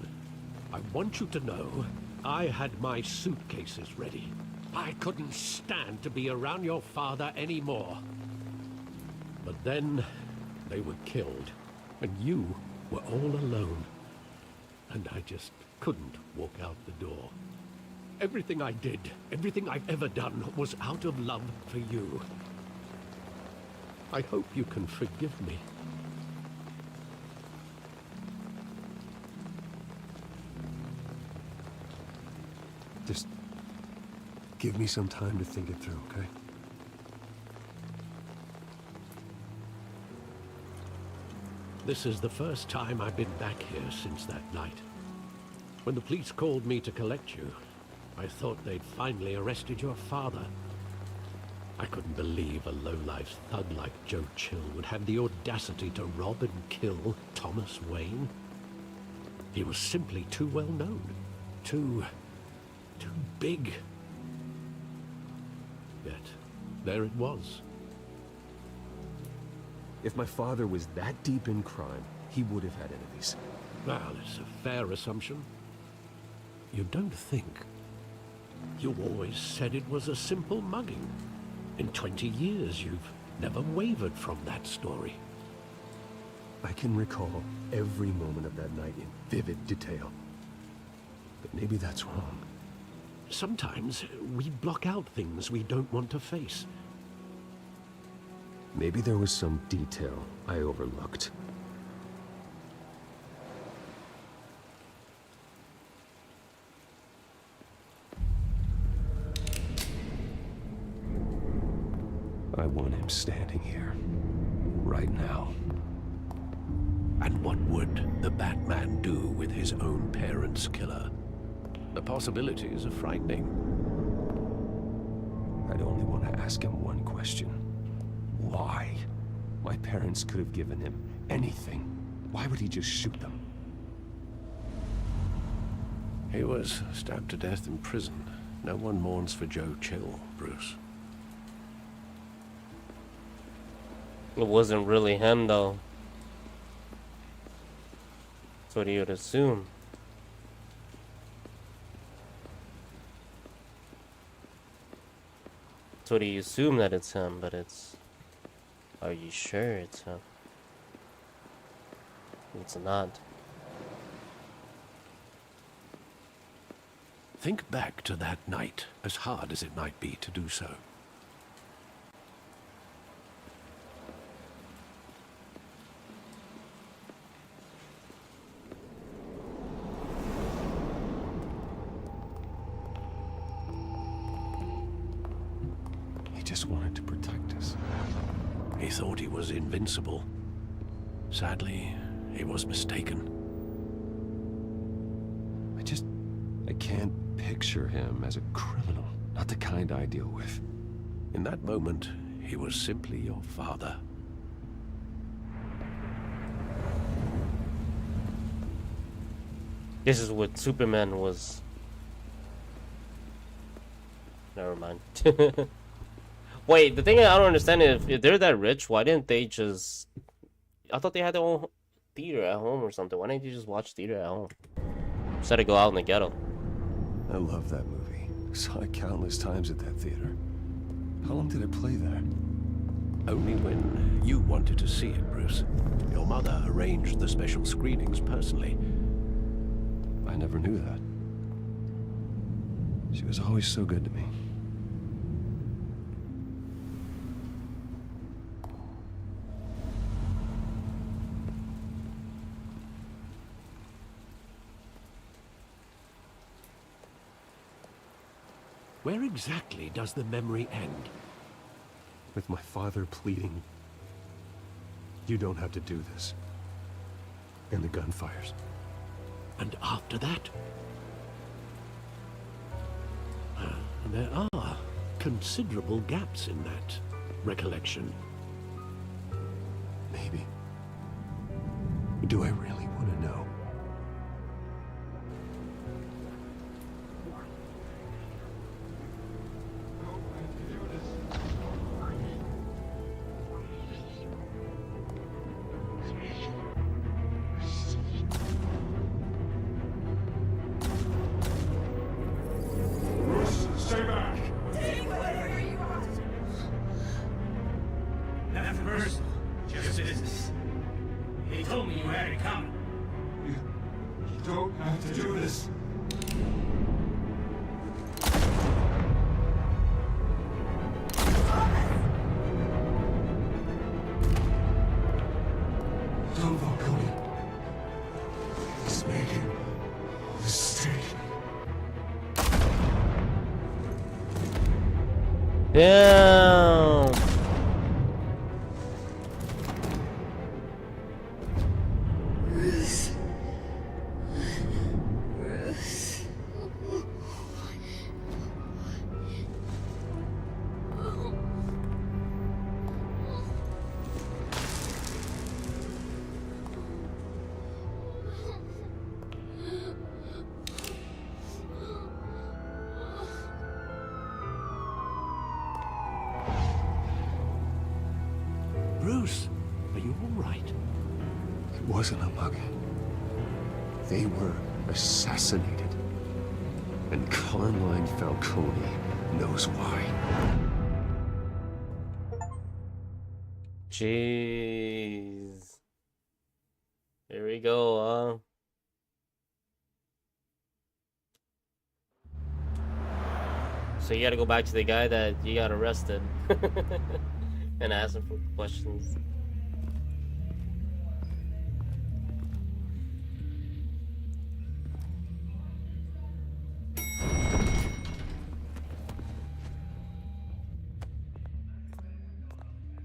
I want you to know I had my suitcases ready. I couldn't stand to be around your father anymore. But then they were killed, and you were all alone. And I just couldn't walk out the door. Everything I did, everything I've ever done, was out of love for you. I hope you can forgive me. Just give me some time to think it through, okay? This is the first time I've been back here since that night. When the police called me to collect you, I thought they'd finally arrested your father. I couldn't believe a low-life thug like Joe Chill would have the audacity to rob and kill Thomas Wayne. He was simply too well known. Too big. Yet, there it was. If my father was that deep in crime, he would have had enemies. Well, it's a fair assumption. You don't think? You always said it was a simple mugging. In 20 years, you've never wavered from that story. I can recall every moment of that night in vivid detail. But maybe that's wrong. Sometimes we block out things we don't want to face. Maybe there was some detail I overlooked. I want him standing here, right now. And what would the Batman do with his own parents' killer? The possibilities are frightening. I'd only want to ask him one question. Why? My parents could have given him anything. Why would he just shoot them? He was stabbed to death in prison. No one mourns for Joe Chill, Bruce. It wasn't really him, though. That's what you would assume. That's what you assume that it's him, but it's... Are you sure it's him? It's not. Think back to that night, as hard as it might be to do so. He just wanted to protect us. He thought he was invincible. Sadly, he was mistaken. I can't picture him as a criminal. Not the kind I deal with. In that moment, he was simply your father. This is what Superman was. Never mind. Wait, the thing I don't understand is if they're that rich, why didn't they just... I thought they had their own theater at home or something. Why didn't you just watch theater at home instead of go out in the ghetto? I love that movie. Saw it countless times at that theater. How long did it play there? Only when you wanted to see it, Bruce. Your mother arranged the special screenings personally. I never knew that. She was always so good to me. Where exactly does the memory end? With my father pleading, "You don't have to do this." And the gunfires. And after that? There are considerable gaps in that recollection. Maybe. Do I really want to know? Stay back! Take whatever you want! Nothing personal, just business. He told me you had it coming. You don't have to do this. Don't Falcone. He's making a mistake. Damn. Bruce. Bruce. Bruce, are you all right? It wasn't a mug. They were assassinated. And Carmine Falcone knows why. Jeez. Here we go, So you gotta go back to the guy that you got arrested and ask him for questions.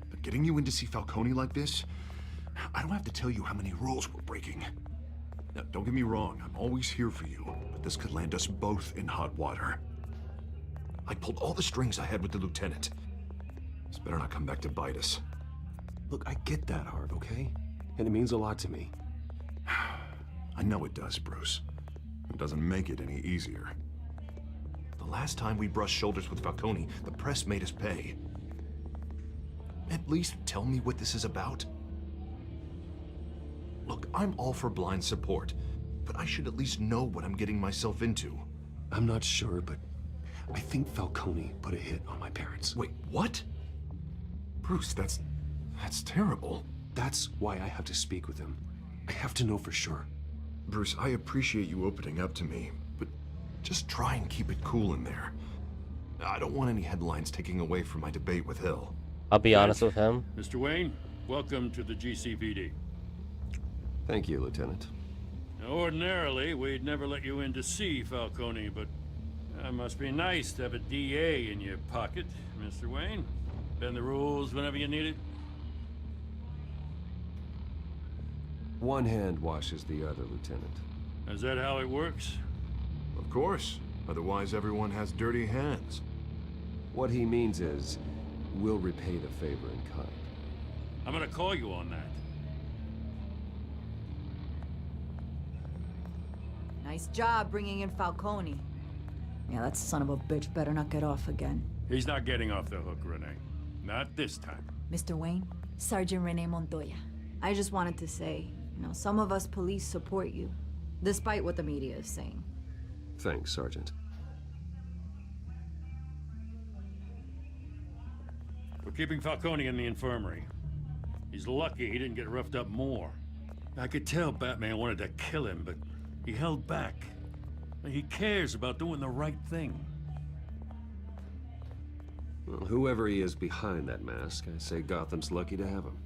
But getting you in to see Falcone like this, I don't have to tell you how many rules we're breaking. Now, don't get me wrong, I'm always here for you, but this could land us both in hot water. I pulled all the strings I had with the lieutenant. This better not come back to bite us. Look, I get that, Harv, okay? And it means a lot to me. I know it does, Bruce. It doesn't make it any easier. The last time we brushed shoulders with Falcone, the press made us pay. At least tell me what this is about. Look, I'm all for blind support, but I should at least know what I'm getting myself into. I'm not sure, but I think Falcone put a hit on my parents. Wait, what? Bruce, that's terrible. That's why I have to speak with him. I have to know for sure. Bruce, I appreciate you opening up to me, but just try and keep it cool in there. I don't want any headlines taking away from my debate with Hill. I'll be honest with him. Mr. Wayne, welcome to the GCPD. Thank you, Lieutenant. Now, ordinarily, we'd never let you in to see Falcone, but it must be nice to have a DA in your pocket, Mr. Wayne. Bend the rules whenever you need it. One hand washes the other, Lieutenant. Is that how it works? Of course. Otherwise, everyone has dirty hands. What he means is, we'll repay the favor in kind. I'm gonna call you on that. Nice job bringing in Falcone. Yeah, that son of a bitch better not get off again. He's not getting off the hook, Renee. Not this time. Mr. Wayne, Sergeant Renee Montoya. I just wanted to say, You know, some of us police support you, despite what the media is saying. Thanks, Sergeant. We're keeping Falcone in the infirmary. He's lucky he didn't get roughed up more. I could tell Batman wanted to kill him, but he held back. He cares about doing the right thing. Well, whoever he is behind that mask, I say Gotham's lucky to have him.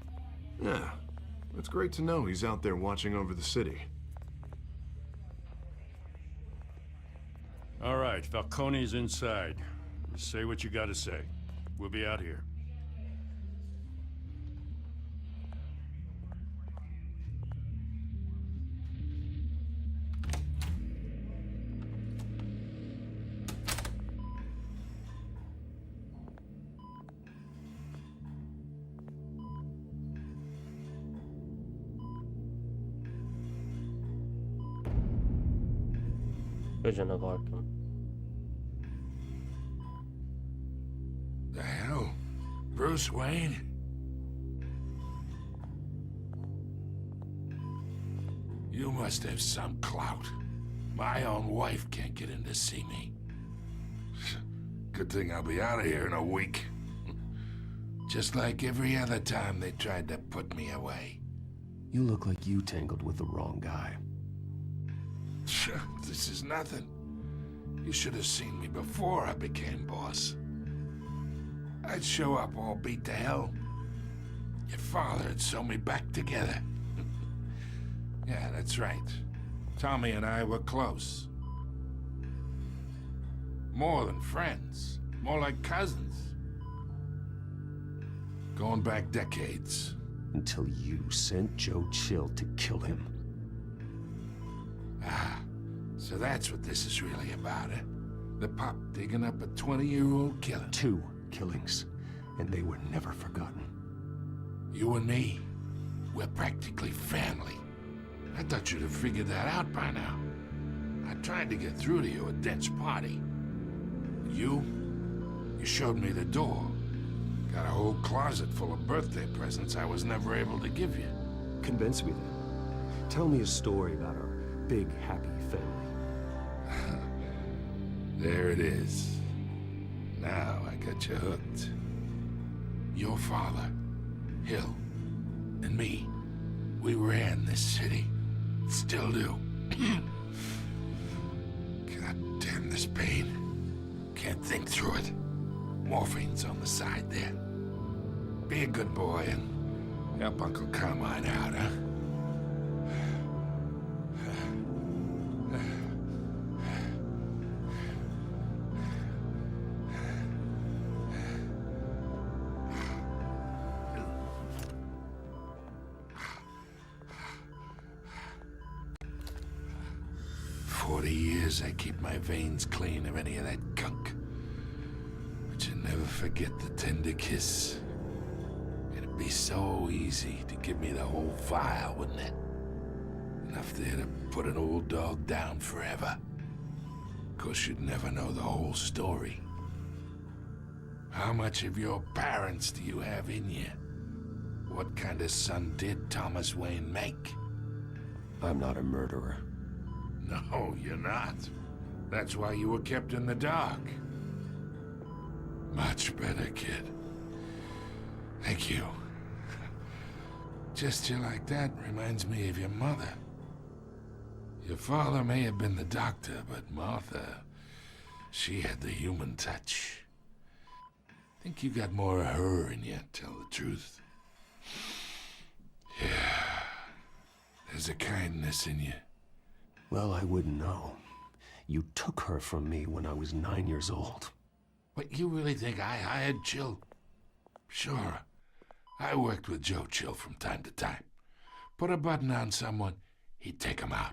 Yeah, it's great to know he's out there watching over the city. All right, Falcone's inside. Say what you gotta say. We'll be out here. Vision of Arkham. The hell? Bruce Wayne? You must have some clout. My own wife can't get in to see me. Good thing I'll be out of here in a week. Just like every other time they tried to put me away. You look like you tangled with the wrong guy. This is nothing. You should have seen me before I became boss. I'd show up all beat to hell. Your father had sew me back together. Yeah, that's right. Tommy and I were close. More than friends. More like cousins. Going back decades. Until you sent Joe Chill to kill him. Ah, so that's what this is really about, eh? The pup digging up a 20-year-old killer. 2 killings, and they were never forgotten. You and me, we're practically family. I thought you'd have figured that out by now. I tried to get through to you at Dent's party. You showed me the door. Got a whole closet full of birthday presents I was never able to give you. Convince me then. Tell me a story about our big, happy family. There it is. Now I got you hooked. Your father, Hill, and me, we ran this city. Still do. God damn this pain. Can't think through it. Morphine's on the side there. Be a good boy and help Uncle Carmine out, huh? 40 years I keep my veins clean of any of that gunk. But you never forget the tender kiss. It'd be so easy to give me the whole file, wouldn't it? Enough there to put an old dog down forever. Of course, you'd never know the whole story. How much of your parents do you have in you? What kind of son did Thomas Wayne make? I'm not a murderer. No, you're not. That's why you were kept in the dark. Much better, kid. Thank you. Gesture like that reminds me of your mother. Your father may have been the doctor, but Martha, she had the human touch. Think you got more of her in you, tell the truth. Yeah. There's a kindness in you. Well, I wouldn't know. You took her from me when I was 9 years old. What, you really think I hired Chill? Sure. I worked with Joe Chill from time to time. Put a button on someone, he'd take him out.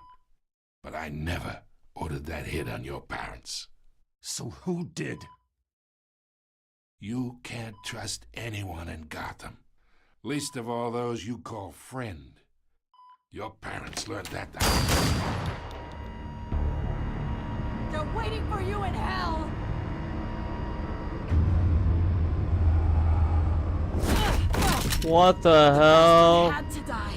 But I never ordered that hit on your parents. So who did? You can't trust anyone in Gotham. Least of all those you call friend. Your parents learned that the They're waiting for you in hell! What the hell? He had to die.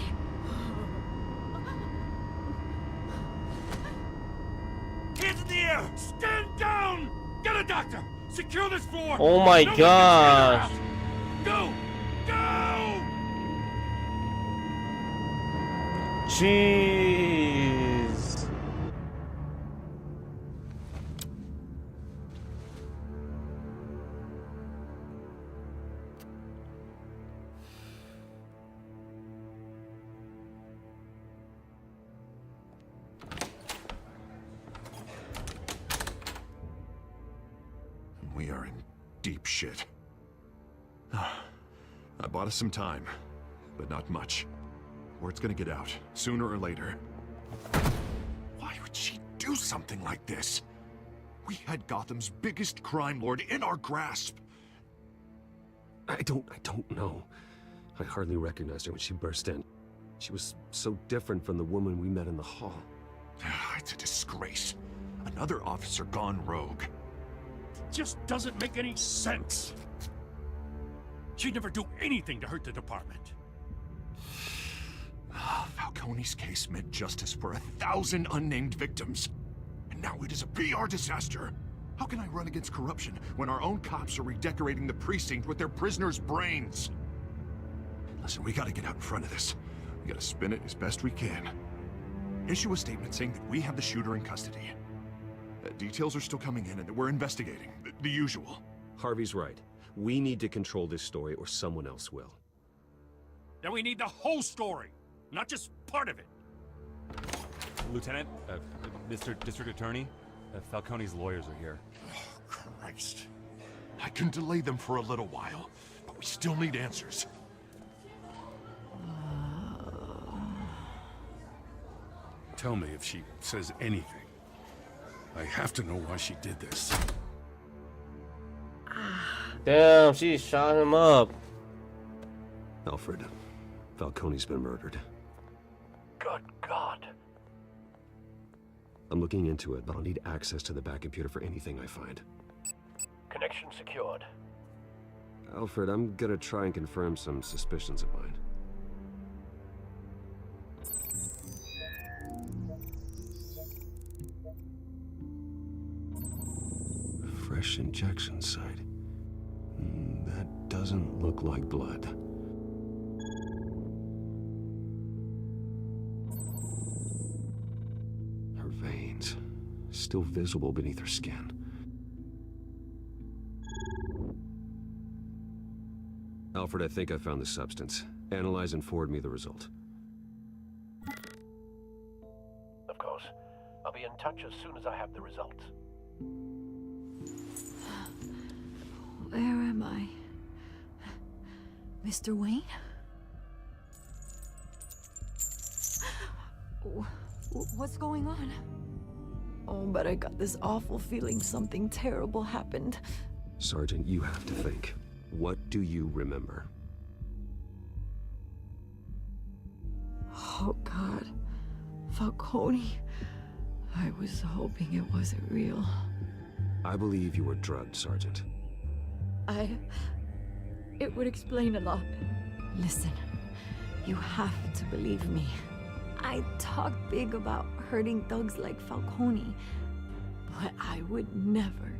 Get a doctor! Secure this floor! Oh my No one gosh! gets in or out! Go! Go! Jeez. We are in deep shit. I bought us some time, but not much. Word's gonna get out, sooner or later. Why would she do something like this? We had Gotham's biggest crime lord in our grasp. I don't know. I hardly recognized her when she burst in. She was so different from the woman we met in the hall. It's a disgrace. Another officer gone rogue. Just doesn't make any sense. She'd never do anything to hurt the department. Falcone's case meant justice for 1,000 unnamed victims. And now it is a PR disaster. How can I run against corruption when our own cops are redecorating the precinct with their prisoners' brains? Listen, we gotta get out in front of this. We gotta spin it as best we can. Issue a statement saying that we have the shooter in custody. Details are still coming in and that we're investigating. The usual. Harvey's right. We need to control this story or someone else will. Then we need the whole story, not just part of it. Lieutenant, Mr. District Attorney, Falcone's lawyers are here. Oh, Christ. I can delay them for a little while, but we still need answers. Tell me if she says anything. I have to know why she did this. Damn, she shot him up. Alfred, Falcone's been murdered. Good God. I'm looking into it, but I'll need access to the back computer for anything I find. Connection secured. Alfred, I'm gonna try and confirm some suspicions of mine. Fresh injection site. That doesn't look like blood. Her veins, still visible beneath her skin. Alfred, I think I found the substance. Analyze and forward me the result. Of course. I'll be in touch as soon as I have the results. Where am I? Mr. Wayne? What's going on? Oh, but I got this awful feeling something terrible happened. Sergeant, you have to think. What do you remember? Oh, God. Falcone. I was hoping it wasn't real. I believe you were drugged, Sergeant. It would explain a lot. Listen, you have to believe me. I talk big about hurting thugs like Falcone, but I would never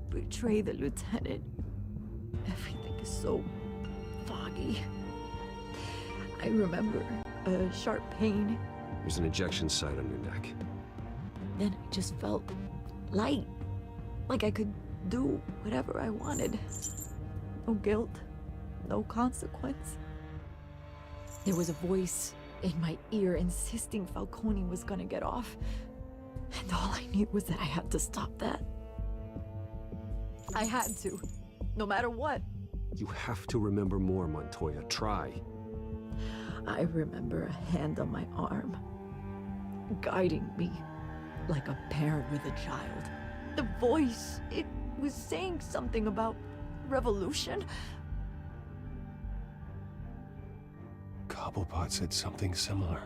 betray the lieutenant. Everything is so foggy. I remember a sharp pain. There's an injection site on your neck. Then I just felt light, like I could do whatever I wanted. No guilt, no consequence. There was a voice in my ear insisting Falcone was gonna get off. And all I knew was that I had to stop that. I had to, no matter what. You have to remember more, Montoya. Try. I remember a hand on my arm, guiding me like a parent with a child. The voice, it was saying something about revolution. Cobblepot said something similar.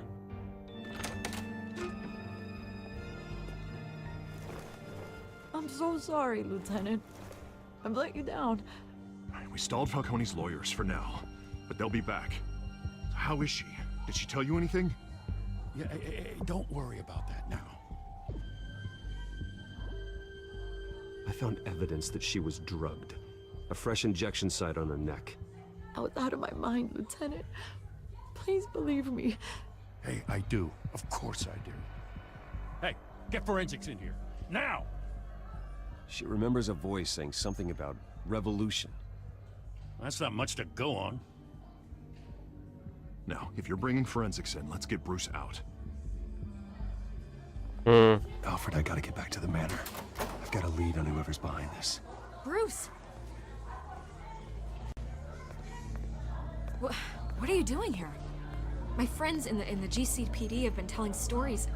I'm so sorry, Lieutenant. I've let you down. We stalled Falcone's lawyers for now, but they'll be back. How is she? Did she tell you anything? Yeah, don't worry about that now. found evidence that she was drugged. A fresh injection site on her neck. I was out of my mind, Lieutenant. Please believe me. Hey, I do. Of course I do. Hey, get forensics in here. Now! She remembers a voice saying something about revolution. That's not much to go on. Now, if you're bringing forensics in, let's get Bruce out. Alfred, I gotta get back to the manor. I've got a lead on whoever's behind this. Bruce! What are you doing here? My friends in the GCPD have been telling stories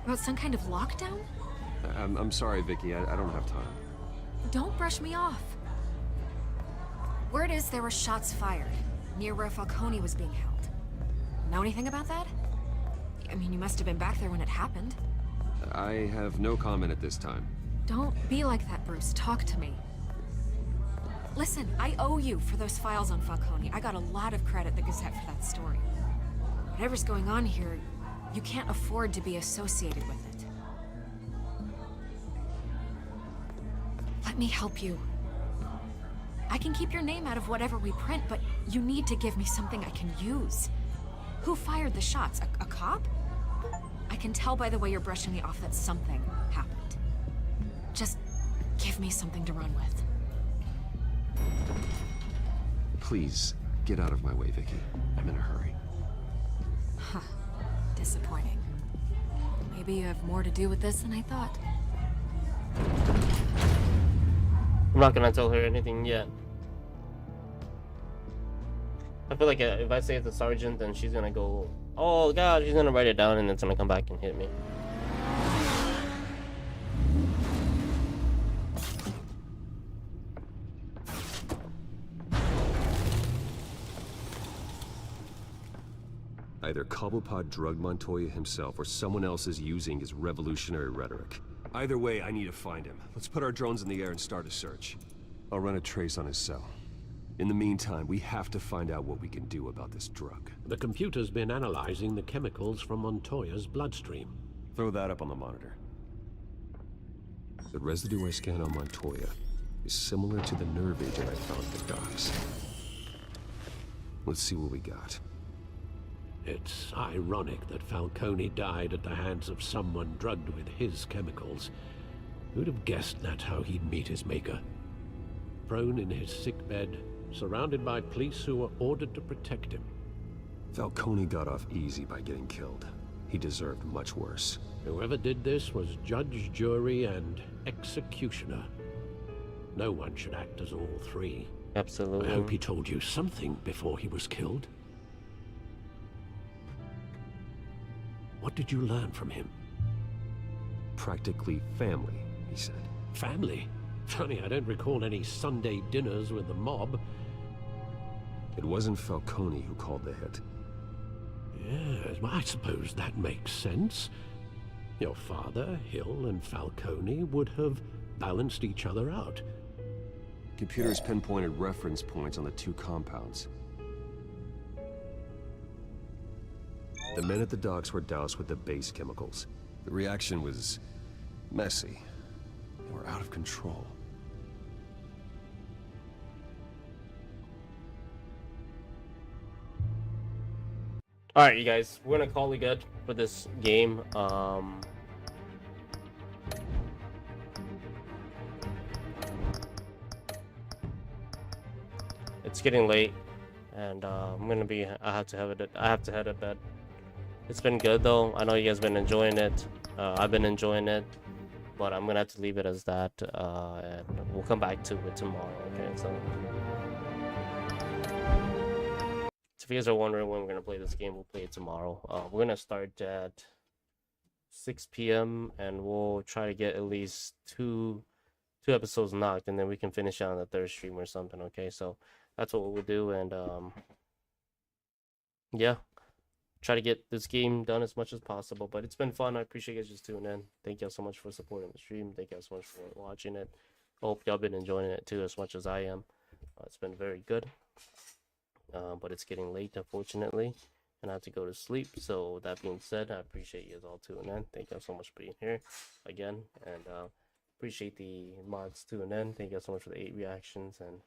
about some kind of lockdown? I'm sorry, Vicky. I don't have time. Don't brush me off. Word is there were shots fired near where Falcone was being held. Know anything about that? I mean, you must have been back there when it happened. I have no comment at this time. Don't be like that, Bruce. Talk to me. Listen, I owe you for those files on Falcone. I got a lot of credit at the Gazette for that story. Whatever's going on here, you can't afford to be associated with it. Let me help you. I can keep your name out of whatever we print, but you need to give me something I can use. Who fired the shots? A cop? I can tell by the way you're brushing me off that something happened. Just give me something to run with. Please, get out of my way, Vicky. I'm in a hurry. Huh. Disappointing. Maybe you have more to do with this than I thought. I'm not gonna tell her anything yet. I feel like if I say it's the sergeant, then she's gonna go, oh god, she's gonna write it down and then it's gonna come back and hit me. Either Cobblepot drugged Montoya himself or someone else is using his revolutionary rhetoric. Either way, I need to find him. Let's put our drones in the air and start a search. I'll run a trace on his cell. In the meantime, we have to find out what we can do about this drug. The computer's been analyzing the chemicals from Montoya's bloodstream. Throw that up on the monitor. The residue I scanned on Montoya is similar to the nerve agent I found at the docks. Let's see what we got. It's ironic that Falcone died at the hands of someone drugged with his chemicals. Who'd have guessed that's how he'd meet his maker? Prone in his sickbed, surrounded by police who were ordered to protect him. Falcone got off easy by getting killed. He deserved much worse. Whoever did this was judge, jury, and executioner. No one should act as all three. Absolutely. I hope he told you something before he was killed. What did you learn from him? Practically family, he said. Family? Funny, I don't recall any Sunday dinners with the mob. It wasn't Falcone who called the hit. Yes, well, I suppose that makes sense. Your father, Hill, and Falcone would have balanced each other out. Computers pinpointed reference points on the two compounds. The men at the docks were doused with the base chemicals. The reaction was messy. They were out of control. Alright, you guys, we're gonna call it good for this game. It's getting late, and I have to head to bed. It's been good though. I know you guys been enjoying it. I've been enjoying it, but I'm gonna have to leave it as that, and we'll come back to it tomorrow. Okay, so if you guys are wondering when we're gonna play this game, we'll play it tomorrow. We're gonna start at 6 p.m. and we'll try to get at least two episodes knocked, and then we can finish on the third stream or something. Okay, so that's what we'll do, and yeah. Try to get this game done as much as possible, but it's been fun. I appreciate you guys just tuning in. Thank y'all so much for supporting the stream. Thank y'all so much for watching it. I hope y'all been enjoying it too as much as I am. It's been very good, but it's getting late, unfortunately, and I have to go to sleep. So that being said, I appreciate you guys all tuning in. Thank y'all so much for being here again, and Appreciate the mods tuning in. Thank you guys so much for the 8 reactions, and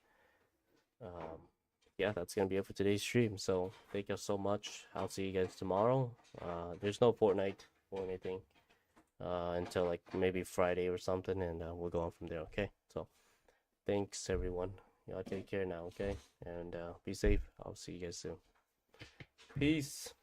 yeah, that's gonna be it for today's stream. So thank you so much. I'll see you guys tomorrow. There's no Fortnite or anything until like maybe Friday or something, and we'll go on from there. Okay, so thanks everyone. Y'all take care now, okay, and be safe. I'll see you guys soon. Peace.